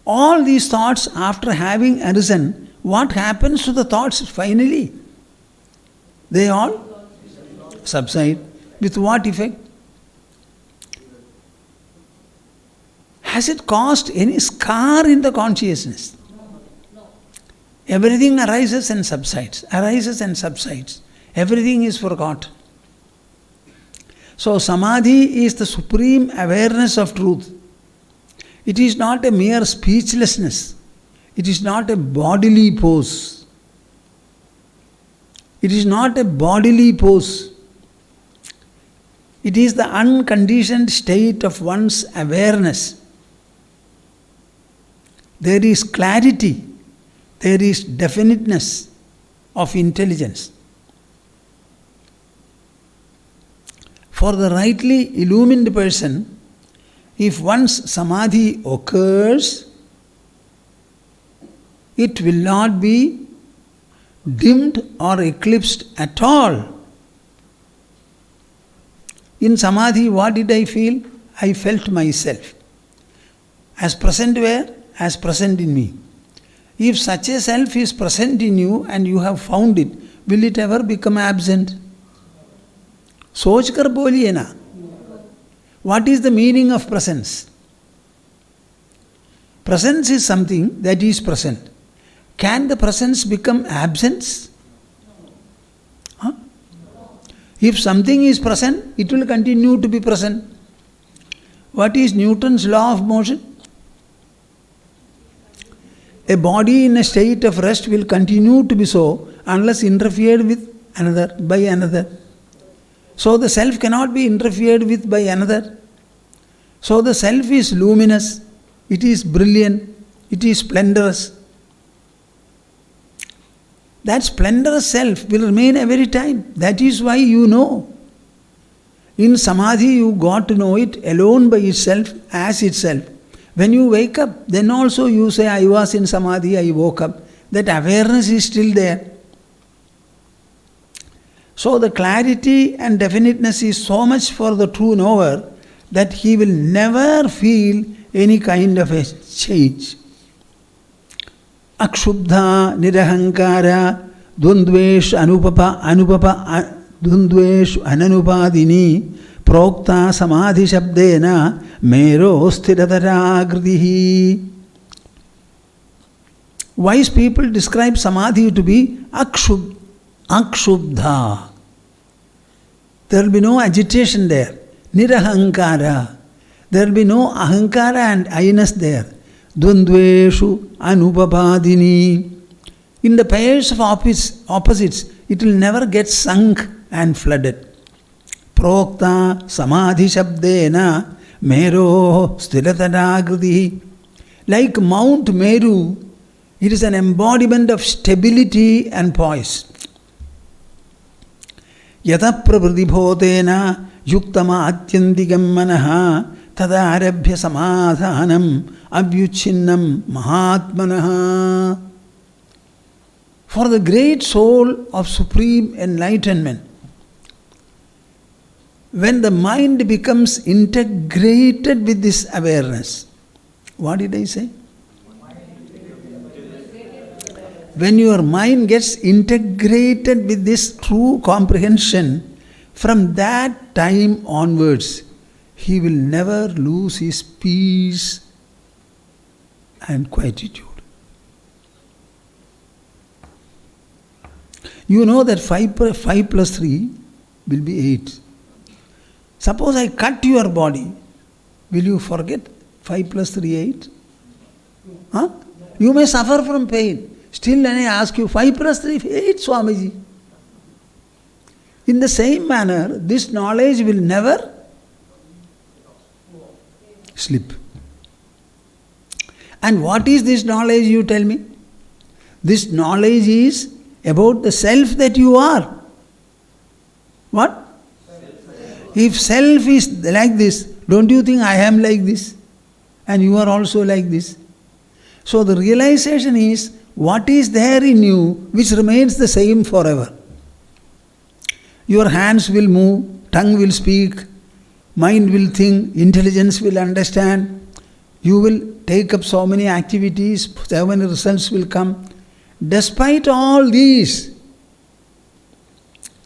All these thoughts, after having arisen, what happens to the thoughts finally? They all subside. With what effect? Has it caused any scar in the consciousness? Everything arises and subsides, arises and subsides. Everything is forgotten. So Samadhi is the supreme awareness of truth. It is not a mere speechlessness. It is not a bodily pose. It is not a bodily pose. It is the unconditioned state of one's awareness. There is clarity. There is definiteness of intelligence. For the rightly illumined person, if once Samadhi occurs, it will not be dimmed or eclipsed at all. In Samadhi, what did I feel? I felt myself. As present where? As present in me. If such a self is present in you and you have found it, will it ever become absent? सोच कर बोलिए ना. What is the meaning of presence? Presence is something that is present. Can the presence become absence? Huh? If something is present, it will continue to be present. What is Newton's law of motion? A body in a state of rest will continue to be so unless interfered with by another. So the self cannot be interfered with by another. So the self is luminous, it is brilliant, it is splendorous. That splendorous self will remain every time. That is why you know. In Samadhi you got to know it alone by itself, as itself. When you wake up, then also you say, I was in Samadhi, I woke up. That awareness is still there. So the clarity and definiteness is so much for the true knower that he will never feel any kind of a change. Akshubdha nirahankara dundvesh dundvesh ananupadini prokta samadhi shabdena mero sthirataragrihi. Wise people describe Samadhi to be akshubdha. There will be no agitation there. Nirahankara. There will be no ahankara and I-ness there. Dvandveshu anupapadini. In the pairs of opposites, it will never get sunk and flooded. Prokta samadhi shabdena mero sthirataragrihi. Like Mount Meru, it is an embodiment of stability and poise. Yata pravridibhotena yuktama atyantikam manaha tadarabhya samadhanam avyuchinnam mahatmanaha. For the great soul of supreme enlightenment, when the mind becomes integrated with this awareness, what did I say? When your mind gets integrated with this true comprehension, from that time onwards, he will never lose his peace and quietude. You know that 5 plus 3 will be 8. Suppose I cut your body, will you forget 5 plus 3, 8? Huh? You may suffer from pain. Still, when I ask you, 5 plus 3, 8, Swamiji. In the same manner, this knowledge will never slip. And what is this knowledge, you tell me? This knowledge is about the self that you are. What? If self is like this, don't you think I am like this? And you are also like this? So the realization is, what is there in you which remains the same forever. Your hands will move, tongue will speak, mind will think, intelligence will understand. You will take up so many activities, so many results will come. Despite all these,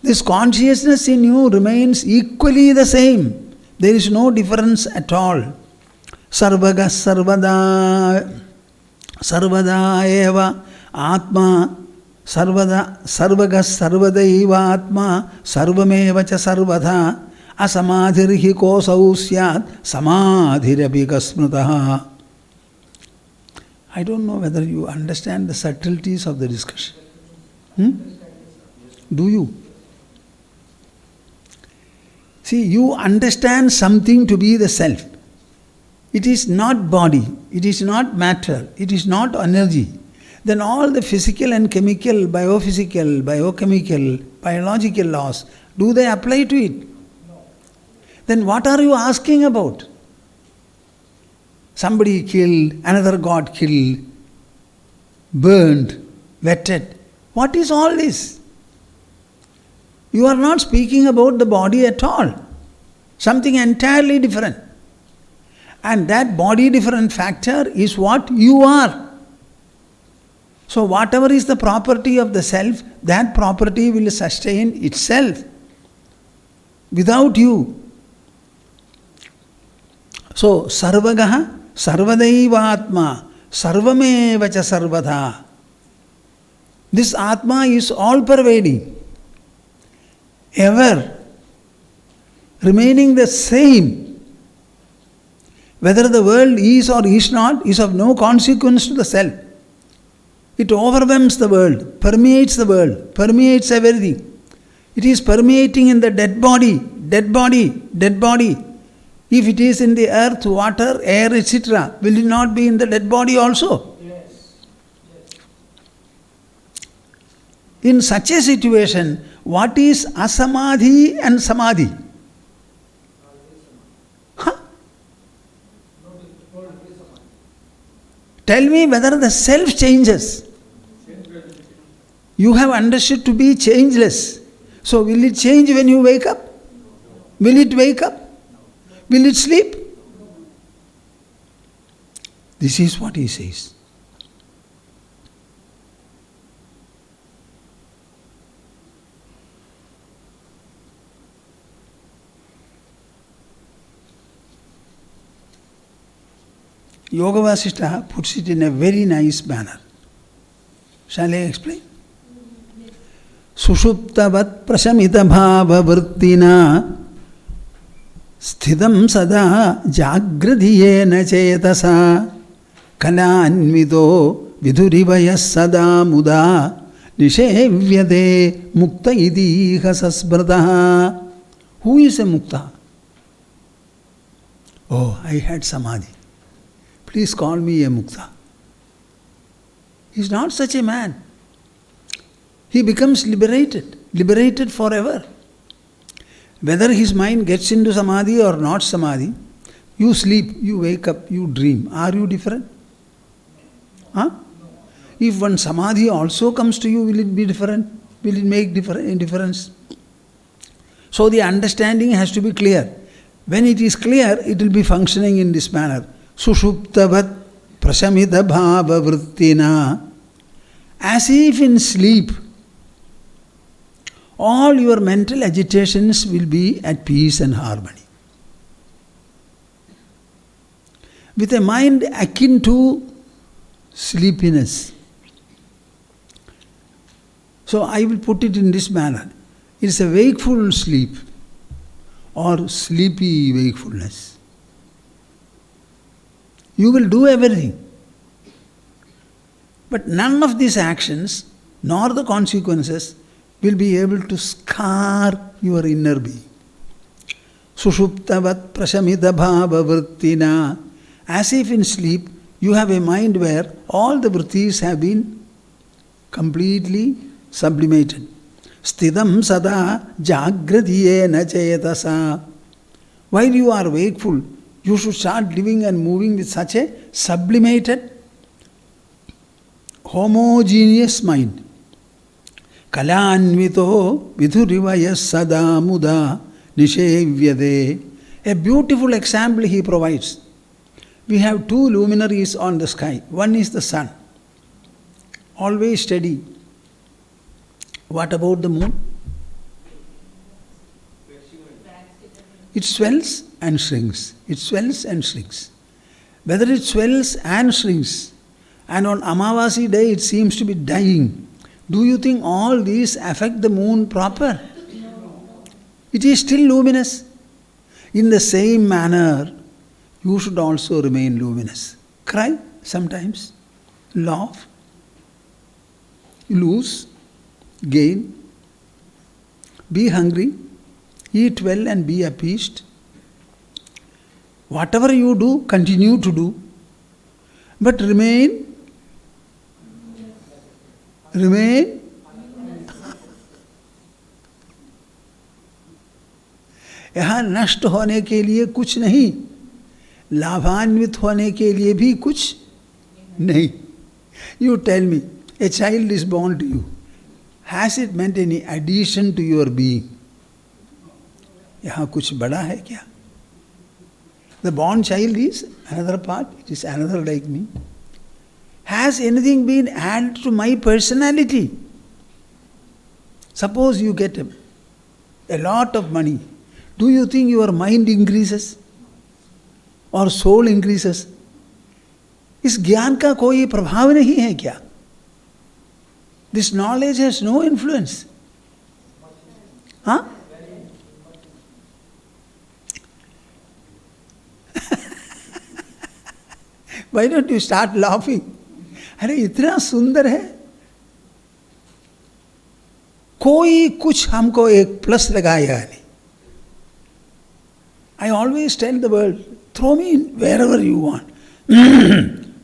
this consciousness in you remains equally the same. There is no difference at all. Sarvaga sarvada, sarvada eva atma, sarvaga sarvadaiva atma, sarvameva cha sarvadha, asamadhirhi kosau syat, samadhirapi kasmrutaha. I don't know whether you understand the subtleties of the discussion. Do you? See, you understand something to be the self. It is not body, it is not matter, it is not energy. Then all the physical and chemical, biophysical, biochemical, biological laws, do they apply to it? No. Then what are you asking about? Somebody killed, another got killed, burned, wetted. What is all this? You are not speaking about the body at all. Something entirely different. And that body different factor is what you are. So whatever is the property of the self, that property will sustain itself without you. So sarvagaha sarvadaiva atma sarvameva cha sarvadha. This atma is all pervading, ever remaining the same. Whether the world is or is not is of no consequence to the self. It overwhelms the world, permeates everything. It is permeating in the dead body. If it is in the earth, water, air, etc., will it not be in the dead body also? Yes. In such a situation, what is asamadhi and samadhi? Tell me whether the self changes. You have understood to be changeless. So will it change when you wake up? Will it wake up? Will it sleep? This is what he says. Yogavasishtha puts it in a very nice manner. Shall I explain? Sushuptavat prashamita bhava vrittina sthidam sada jagradhiyena chetasa kalanvido vidurivayas sada muda nishevyade mukta idiha sasbrataha. Who is a mukta? Oh, I had samadhi. Please call me a mukta. He is not such a man. He becomes liberated forever. Whether his mind gets into samadhi or not samadhi, you sleep, you wake up, you dream. Are you different? Huh? If one samadhi also comes to you, will it be different? Will it make difference? So the understanding has to be clear. When it is clear, it will be functioning in this manner. Sushuptavat prashamita bhava vrittina. As if in sleep, all your mental agitations will be at peace and harmony. With a mind akin to sleepiness. So I will put it in this manner. It is a wakeful sleep or sleepy wakefulness. You will do everything. But none of these actions, nor the consequences, will be able to scar your inner being. Sushuptavat prashamita bhava vrittina. As if in sleep, you have a mind where all the vrittis have been completely sublimated. Sthidam sada jagradhiyena chetasa. While you are wakeful, you should start living and moving with such a sublimated, homogeneous mind. Kalanvito vidhurivaya sada muda nishevyade. A beautiful example he provides. We have two luminaries on the sky. One is the sun, always steady. What about the moon? It swells and shrinks. It swells and shrinks. Whether it swells and shrinks, and on Amavasi day it seems to be dying, do you think all these affect the moon proper? It is still luminous. In the same manner, you should also remain luminous. Cry sometimes, laugh, lose, gain, be hungry, eat well and be appeased. Whatever you do, continue to do. But remain. यहाँ नष्ट होने के लिए कुछ नहीं, लाभान्वित होने के लिए भी कुछ नहीं. You tell me, a child is born to you. Has it meant any addition to your being? यहाँ कुछ बड़ा है क्या? The born child is another part, it is another like me. Has anything been added to my personality? Suppose you get a lot of money. Do you think your mind increases? Or soul increases? इस ज्ञान का कोई प्रभाव नहीं है क्या? This knowledge has no influence. Huh? Why don't you start laughing? अरे इतना सुंदर है, कोई कुछ हमको एक प्लस लगाएगा नहीं. I always tell the world, throw me in wherever you want.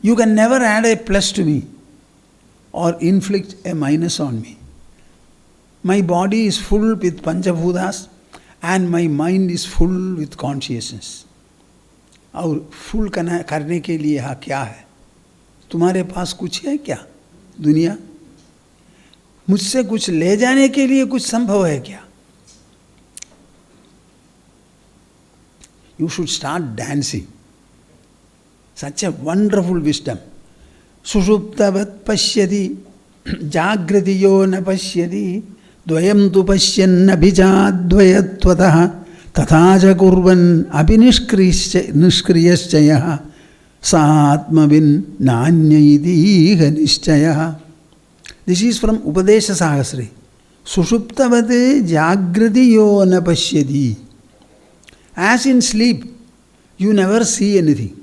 You can never add a plus to me or inflict a minus on me. My body is full with Panchabhutas and my mind is full with consciousness. और full करने के लिए यहाँ क्या है? तुम्हारे पास कुछ है क्या? दुनिया मुझसे कुछ ले जाने के लिए कुछ संभव है क्या? You should start dancing. Such a wonderful wisdom. Sushuptavat pashyati jagratiyo na pashyati dvayam tu pashyanna bhijadvayatvatah tathaja kurvan abhinishkriyaschayah saatmavin nanyaidiha nischayah. This is from Upadesha Sahasri. Sushuptavat jagratiyo na pashyati. As in sleep, you never see anything.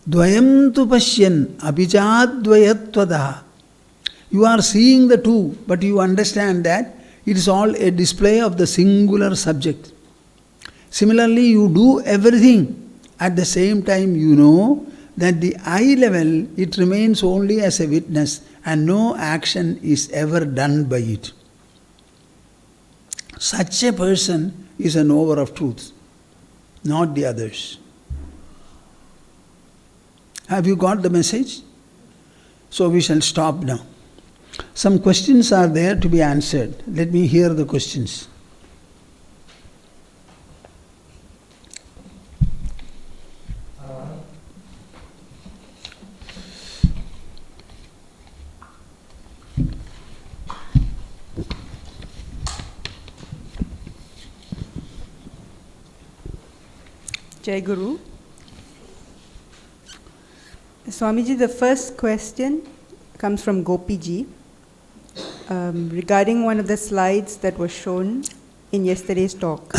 Dvayam tu pashyan abhijadvayatvadah. You are seeing the two, but you understand that it is all a display of the singular subject. Similarly, you do everything. At the same time, you know that the eye level, it remains only as a witness and no action is ever done by it. Such a person is a knower of truth, not the others. Have you got the message? So we shall stop now. Some questions are there to be answered. Let me hear the questions. Jai Guru. Swamiji, the first question comes from Gopiji regarding one of the slides that was shown in yesterday's talk.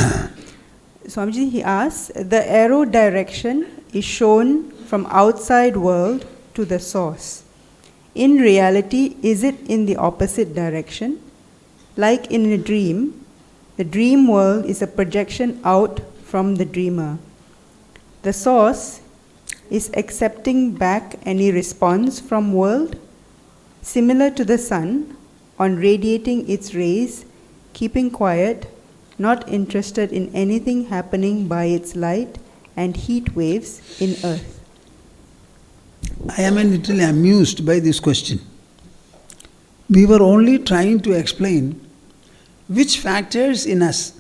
Swamiji, he asks, the arrow direction is shown from outside world to the source. In reality, is it in the opposite direction? Like in a dream, the dream world is a projection out from the dreamer. The source is accepting back any response from world, similar to the sun, on radiating its rays, keeping quiet, not interested in anything happening by its light and heat waves in earth. I am a little amused by this question. We were only trying to explain which factors in us,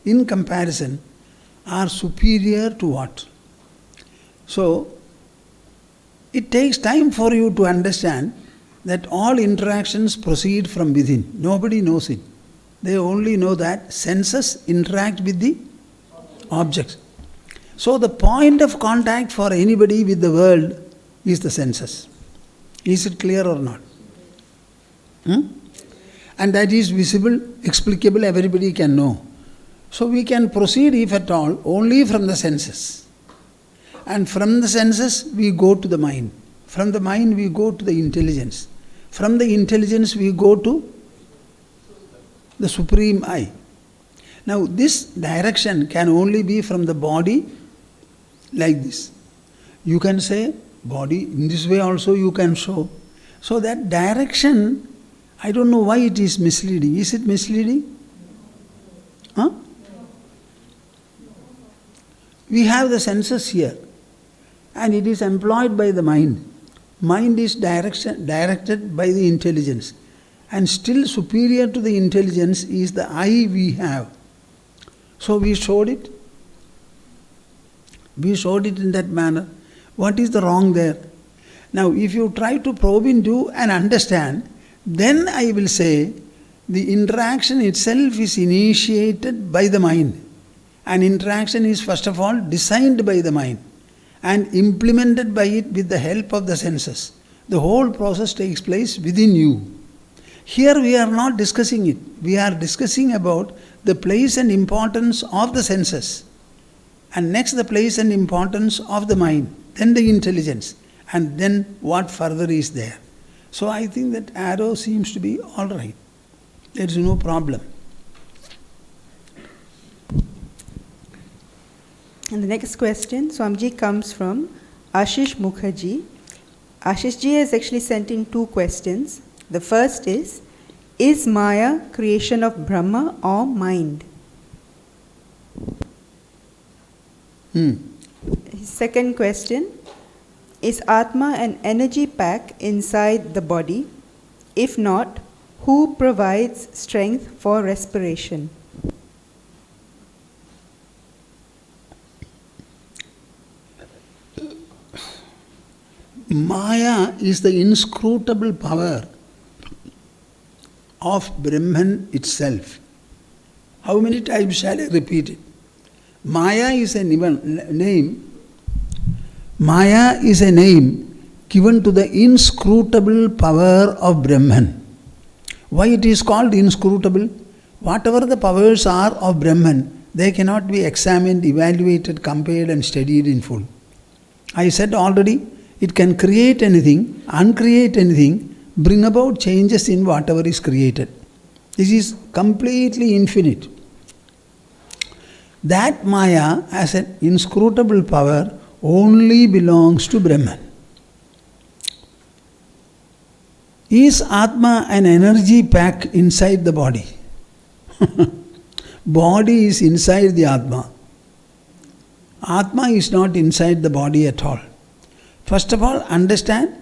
in comparison, are superior to what. So, it takes time for you to understand that all interactions proceed from within. Nobody knows it. They only know that senses interact with the objects. So the point of contact for anybody with the world is the senses. Is it clear or not? And that is visible, explicable, everybody can know. So we can proceed, if at all, only from the senses. And from the senses we go to the mind. From the mind we go to the intelligence. From the intelligence we go to the supreme I. Now this direction can only be from the body like this. You can say body, in this way also you can show. So that direction, I don't know why it is misleading. Is it misleading? Huh? We have the senses here and it is employed by the mind. Mind is directed by the intelligence. And still superior to the intelligence is the I we have. So we showed it. We showed it in that manner. What is the wrong there? Now if you try to probe into and understand, then I will say the interaction itself is initiated by the mind. And interaction is first of all designed by the mind and implemented by it with the help of the senses. The whole process takes place within you. Here we are not discussing it. We are discussing about the place and importance of the senses. And next the place and importance of the mind. Then the intelligence. And then what further is there. So I think that arrow seems to be all right. There is no problem. And the next question, Swamiji, comes from Ashish Mukherjee. Ashish ji has actually sent in two questions. The first is Maya creation of Brahma or mind? His second question, is Atma an energy pack inside the body? If not, who provides strength for respiration? Maya is the inscrutable power of Brahman itself. How many times shall I repeat it? Maya is a name. Maya is a name given to the inscrutable power of Brahman. Why it is called inscrutable? Whatever the powers are of Brahman, they cannot be examined, evaluated, compared and studied in full. I said already, it can create anything, uncreate anything, bring about changes in whatever is created. This is completely infinite. That Maya as an inscrutable power only belongs to Brahman. Is Atma an energy pack inside the body? Body is inside the Atma. Atma is not inside the body at all. First of all, understand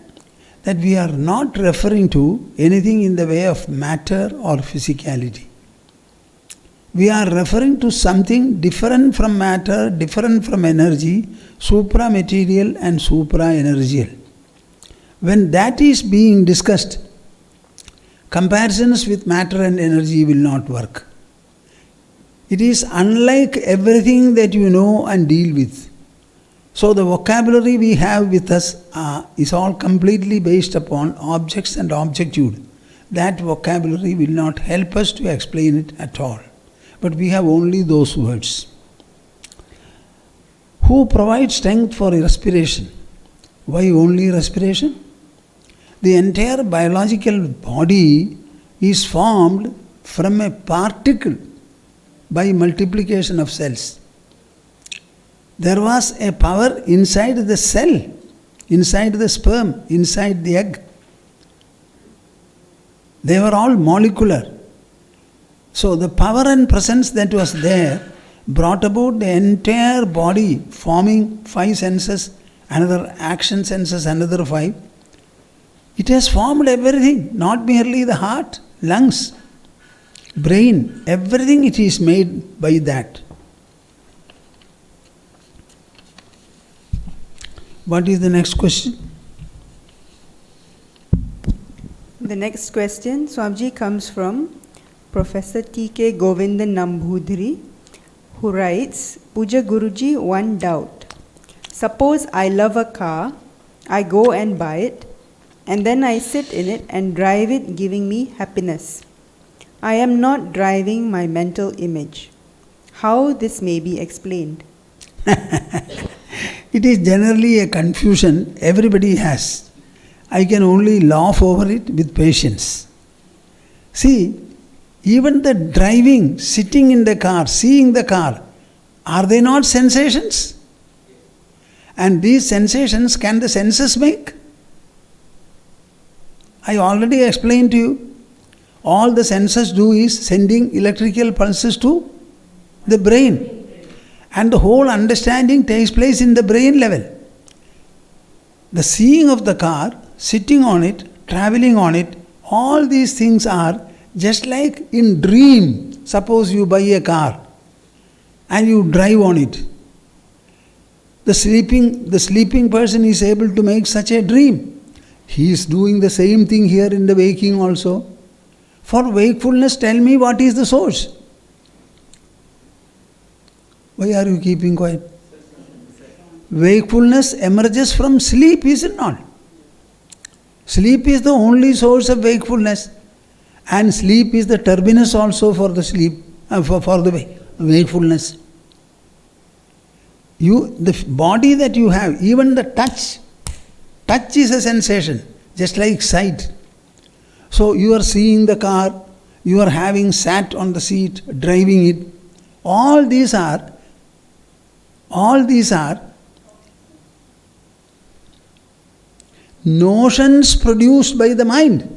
that we are not referring to anything in the way of matter or physicality. We are referring to something different from matter, different from energy, supra-material and supra-energial. When that is being discussed, comparisons with matter and energy will not work. It is unlike everything that you know and deal with. So the vocabulary we have with us is all completely based upon objects and objectude. That vocabulary will not help us to explain it at all. But we have only those words. Who provides strength for respiration? Why only respiration? The entire biological body is formed from a particle by multiplication of cells. There was a power inside the cell, inside the sperm, inside the egg. They were all molecular. So the power and presence that was there brought about the entire body, forming 5 senses, another action senses, another 5. It has formed everything, not merely the heart, lungs, brain, everything it is made by that. What is the next question? The next question, Swamiji, comes from Professor T.K. Govindan Nambudiri, who writes, Puja Guruji, one doubt. Suppose I love a car, I go and buy it, and then I sit in it and drive it, giving me happiness. I am not driving my mental image. How this may be explained? It is generally a confusion everybody has. I can only laugh over it with patience. See, even the driving, sitting in the car, seeing the car, are they not sensations? And these sensations can the senses make? I already explained to you. All the senses do is sending electrical pulses to the brain. And the whole understanding takes place in the brain level. The seeing of the car, sitting on it, traveling on it, all these things are just like in dream. Suppose you buy a car and you drive on it. The sleeping person is able to make such a dream. He is doing the same thing here in the waking also. For wakefulness, tell me what is the source? Why are you keeping quiet? Wakefulness emerges from sleep, is it not? Sleep is the only source of wakefulness. And sleep is the terminus also for the sleep, for the wakefulness. The body that you have, even the touch is a sensation, just like sight. So you are seeing the car, you are having sat on the seat, driving it. All these are notions produced by the mind.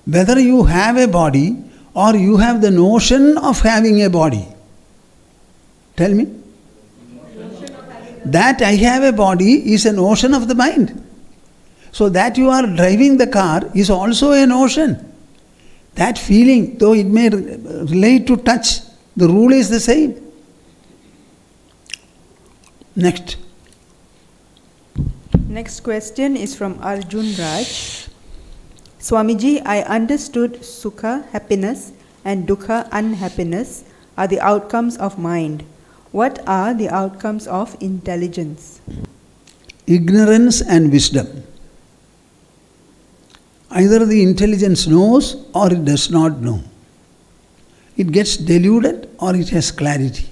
Whether you have a body or you have the notion of having a body. Tell me. That I have a body is a notion of the mind. So that you are driving the car is also a notion. That feeling, though it may relate to touch, the rule is the same. Next. Next question is from Arjun Raj. Swamiji, I understood Sukha, happiness, and Dukkha, unhappiness, are the outcomes of mind. What are the outcomes of intelligence? Ignorance and wisdom. Either the intelligence knows or it does not know. It gets deluded or it has clarity.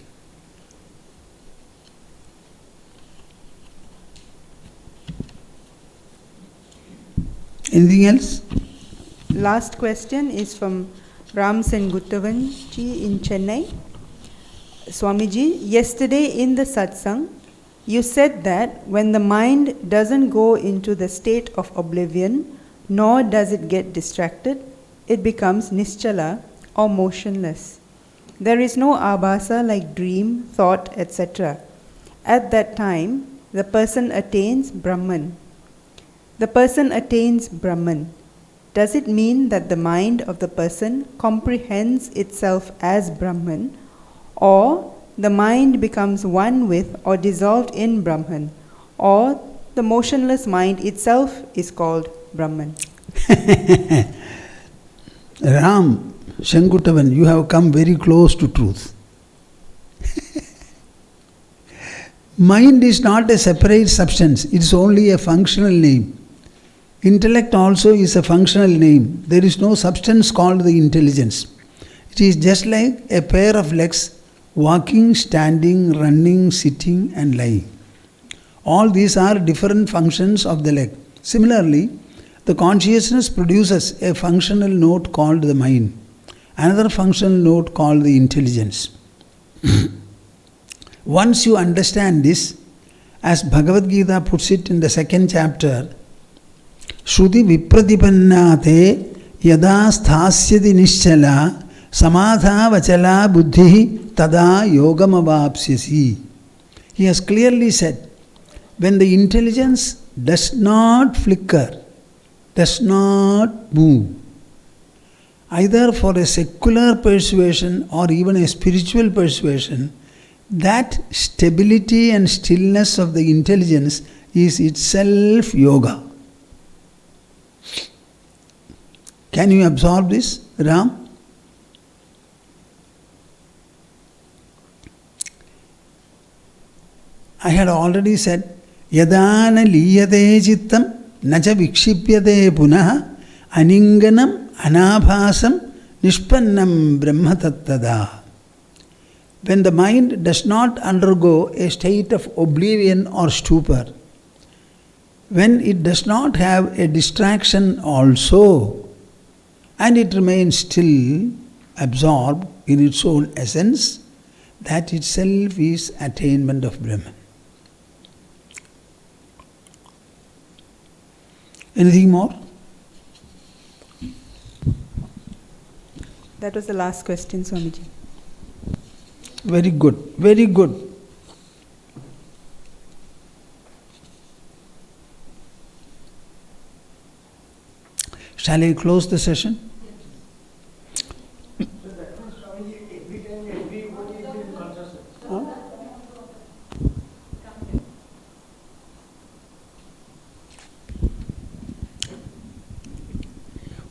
Anything else? Last question is from Ram Sen Guttavan ji in Chennai. Swamiji, yesterday in the satsang, you said that when the mind doesn't go into the state of oblivion, nor does it get distracted, it becomes nischala or motionless. There is no abhasa like dream, thought, etc. At that time, the person attains Brahman. The person attains Brahman. Does it mean that the mind of the person comprehends itself as Brahman, or the mind becomes one with or dissolved in Brahman, or the motionless mind itself is called Brahman? Ram, Shankutavan, you have come very close to truth. Mind is not a separate substance, it is only a functional name. Intellect also is a functional name. There is no substance called the intelligence. It is just like a pair of legs, walking, standing, running, sitting and lying. All these are different functions of the leg. Similarly, the consciousness produces a functional note called the mind, another functional note called the intelligence. Once you understand this, as Bhagavad Gita puts it in the 2nd chapter, Shruti vipratipannate yada sthasyati nischala samadha vachala buddhi tada yogam avapsyasi. He has clearly said, when the intelligence does not flicker, does not move, either for a secular persuasion or even a spiritual persuasion, that stability and stillness of the intelligence is itself yoga. Can you absorb this, Ram? I had already said, Yadana liyate chittam nacha vikshipyate punaha aninganam anabhasam nishpannam brahma tattada. When the mind does not undergo a state of oblivion or stupor, when it does not have a distraction also, and it remains still, absorbed in its own essence, that itself is attainment of Brahman. Anything more? That was the last question, Swamiji. Very good, very good. Shall I close the session?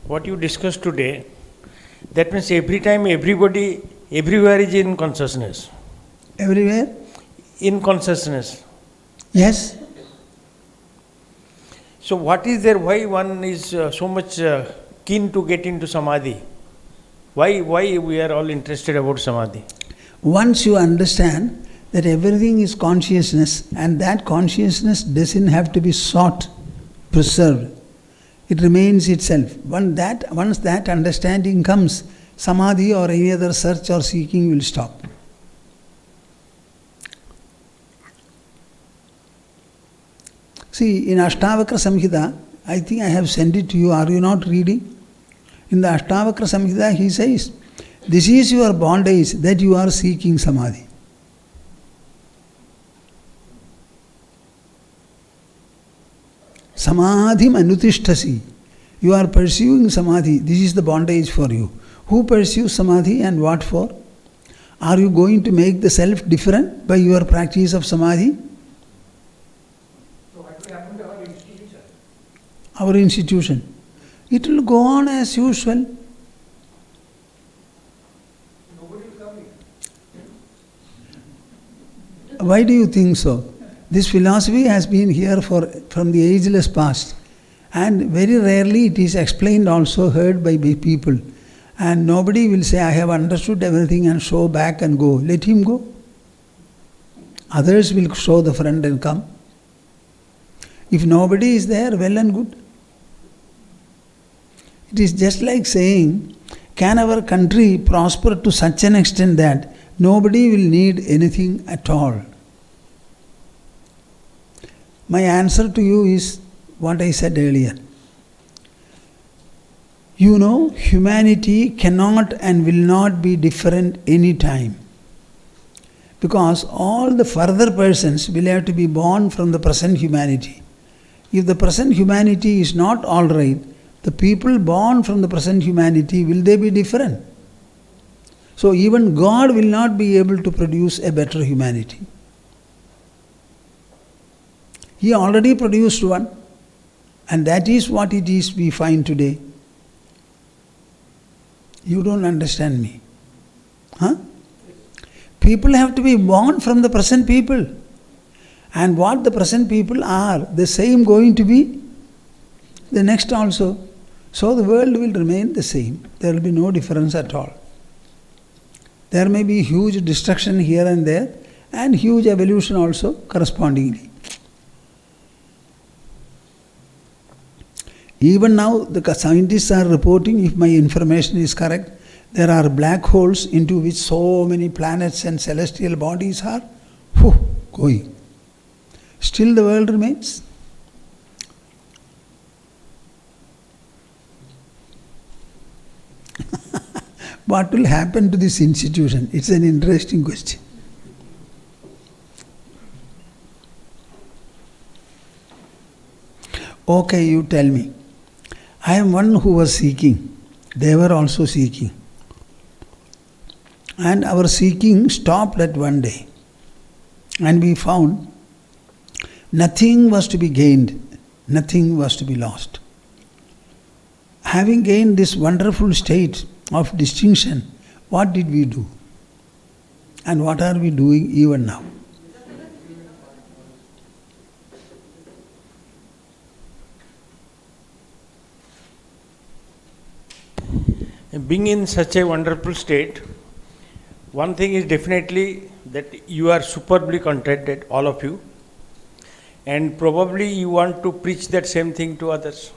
What you discussed today, that means every time, everybody, everywhere is in consciousness. Everywhere? In consciousness. Yes. So what is there, why one is so much keen to get into Samadhi? Why we are all interested about Samadhi? Once you understand that everything is consciousness and that consciousness doesn't have to be sought, preserved, it remains itself. Once that understanding comes, Samadhi or any other search or seeking will stop. See, in Ashtavakra Samhita, I think I have sent it to you, are you not reading? In the Ashtavakra Samhita, he says, this is your bondage that you are seeking Samadhi. Samadhim anutishtasi. You are pursuing Samadhi. This is the bondage for you. Who pursues Samadhi and what for? Are you going to make the self different by your practice of Samadhi? So what will happen to our institution? Our institution. It will go on as usual. Nobody will come here. Why do you think so? This philosophy has been here from the ageless past, and very rarely it is explained also, heard by people. And nobody will say, I have understood everything and show back and go. Let him go. Others will show the front and come. If nobody is there, well and good. It is just like saying, can our country prosper to such an extent that nobody will need anything at all? My answer to you is what I said earlier. You know, humanity cannot and will not be different any time. Because all the further persons will have to be born from the present humanity. If the present humanity is not all right, the people born from the present humanity, will they be different? So even God will not be able to produce a better humanity. He already produced one, and that is what it is we find today. You don't understand me. Huh? People have to be born from the present people. And what the present people are, the same going to be the next also. So the world will remain the same. There will be no difference at all. There may be huge destruction here and there, and huge evolution also correspondingly. Even now, the scientists are reporting, if my information is correct, there are black holes into which so many planets and celestial bodies are going. Still the world remains. What will happen to this institution? It's an interesting question. Okay, you tell me. I am one who was seeking. They were also seeking. And our seeking stopped at one day. And we found nothing was to be gained, nothing was to be lost. Having gained this wonderful state of distinction, what did we do? And what are we doing even now? Being in such a wonderful state, one thing is definitely that you are superbly contented, all of you, and probably you want to preach that same thing to others.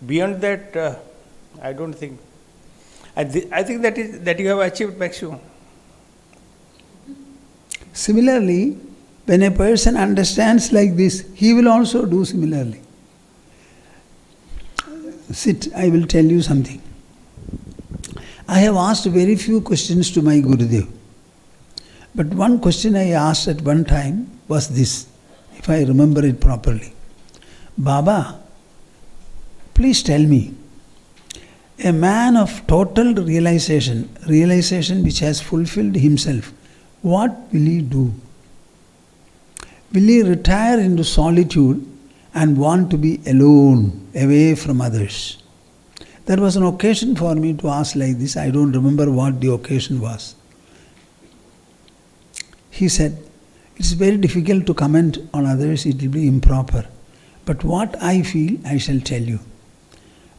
Beyond that, I don't think. I think that you have achieved maximum. Similarly, when a person understands like this, he will also do similarly. Sit, I will tell you something. I have asked very few questions to my Gurudev. But one question I asked at one time was this, if I remember it properly. Baba, please tell me, a man of total realization which has fulfilled himself, what will he do? Will he retire into solitude and want to be alone, away from others? There was an occasion for me to ask like this. I don't remember what the occasion was. He said, it's very difficult to comment on others, it will be improper. But what I feel, I shall tell you.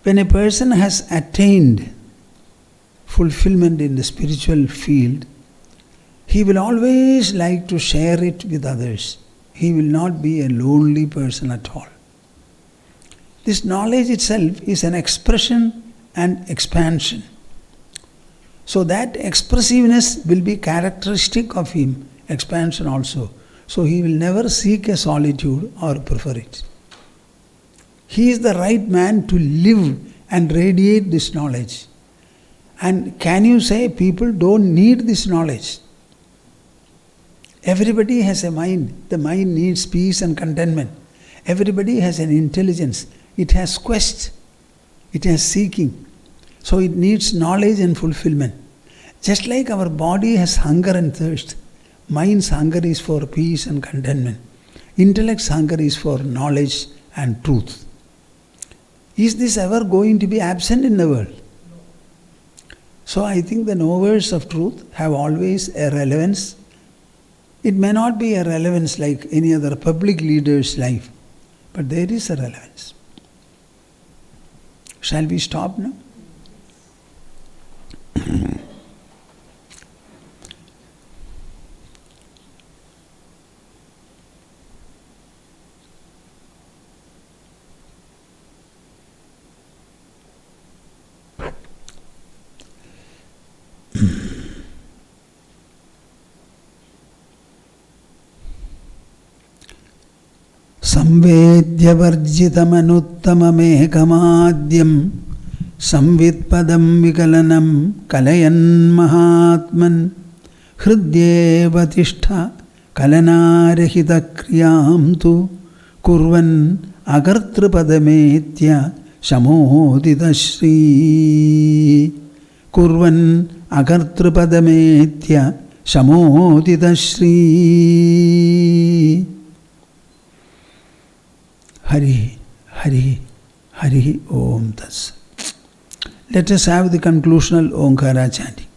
When a person has attained fulfillment in the spiritual field, he will always like to share it with others. He will not be a lonely person at all. This knowledge itself is an expression and expansion. So that expressiveness will be characteristic of him, expansion also. So he will never seek a solitude or prefer it. He is the right man to live and radiate this knowledge. And can you say people don't need this knowledge? Everybody has a mind. The mind needs peace and contentment. Everybody has an intelligence. It has quest. It has seeking. So it needs knowledge and fulfillment. Just like our body has hunger and thirst, mind's hunger is for peace and contentment. Intellect's hunger is for knowledge and truth. Is this ever going to be absent in the world? So I think the knowers of truth have always a relevance. It may not be a relevance like any other public leader's life, but there is a relevance. Shall we stop now? संवेद्यवर्जितमनुत्तममेकमाद्यं संवित्पदं विकलनं कलयन् महात्मन् हृद्येव तिष्ठ कलनारहितक्रियां तु कुर्वन् अकर्तृपदमेत्य शमोदितश्री कुर्वन् अकर्तृपदमेत्य शमोदितश्री. Hari, Hari, Hari Om Tas. Let us have the conclusional Omkara chanting.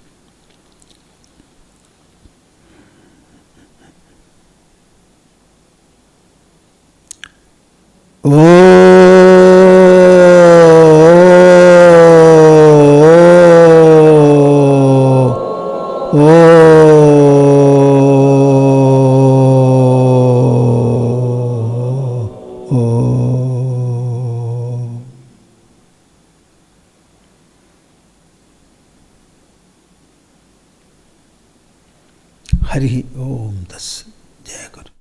Hari Om Tas. Jai Guru.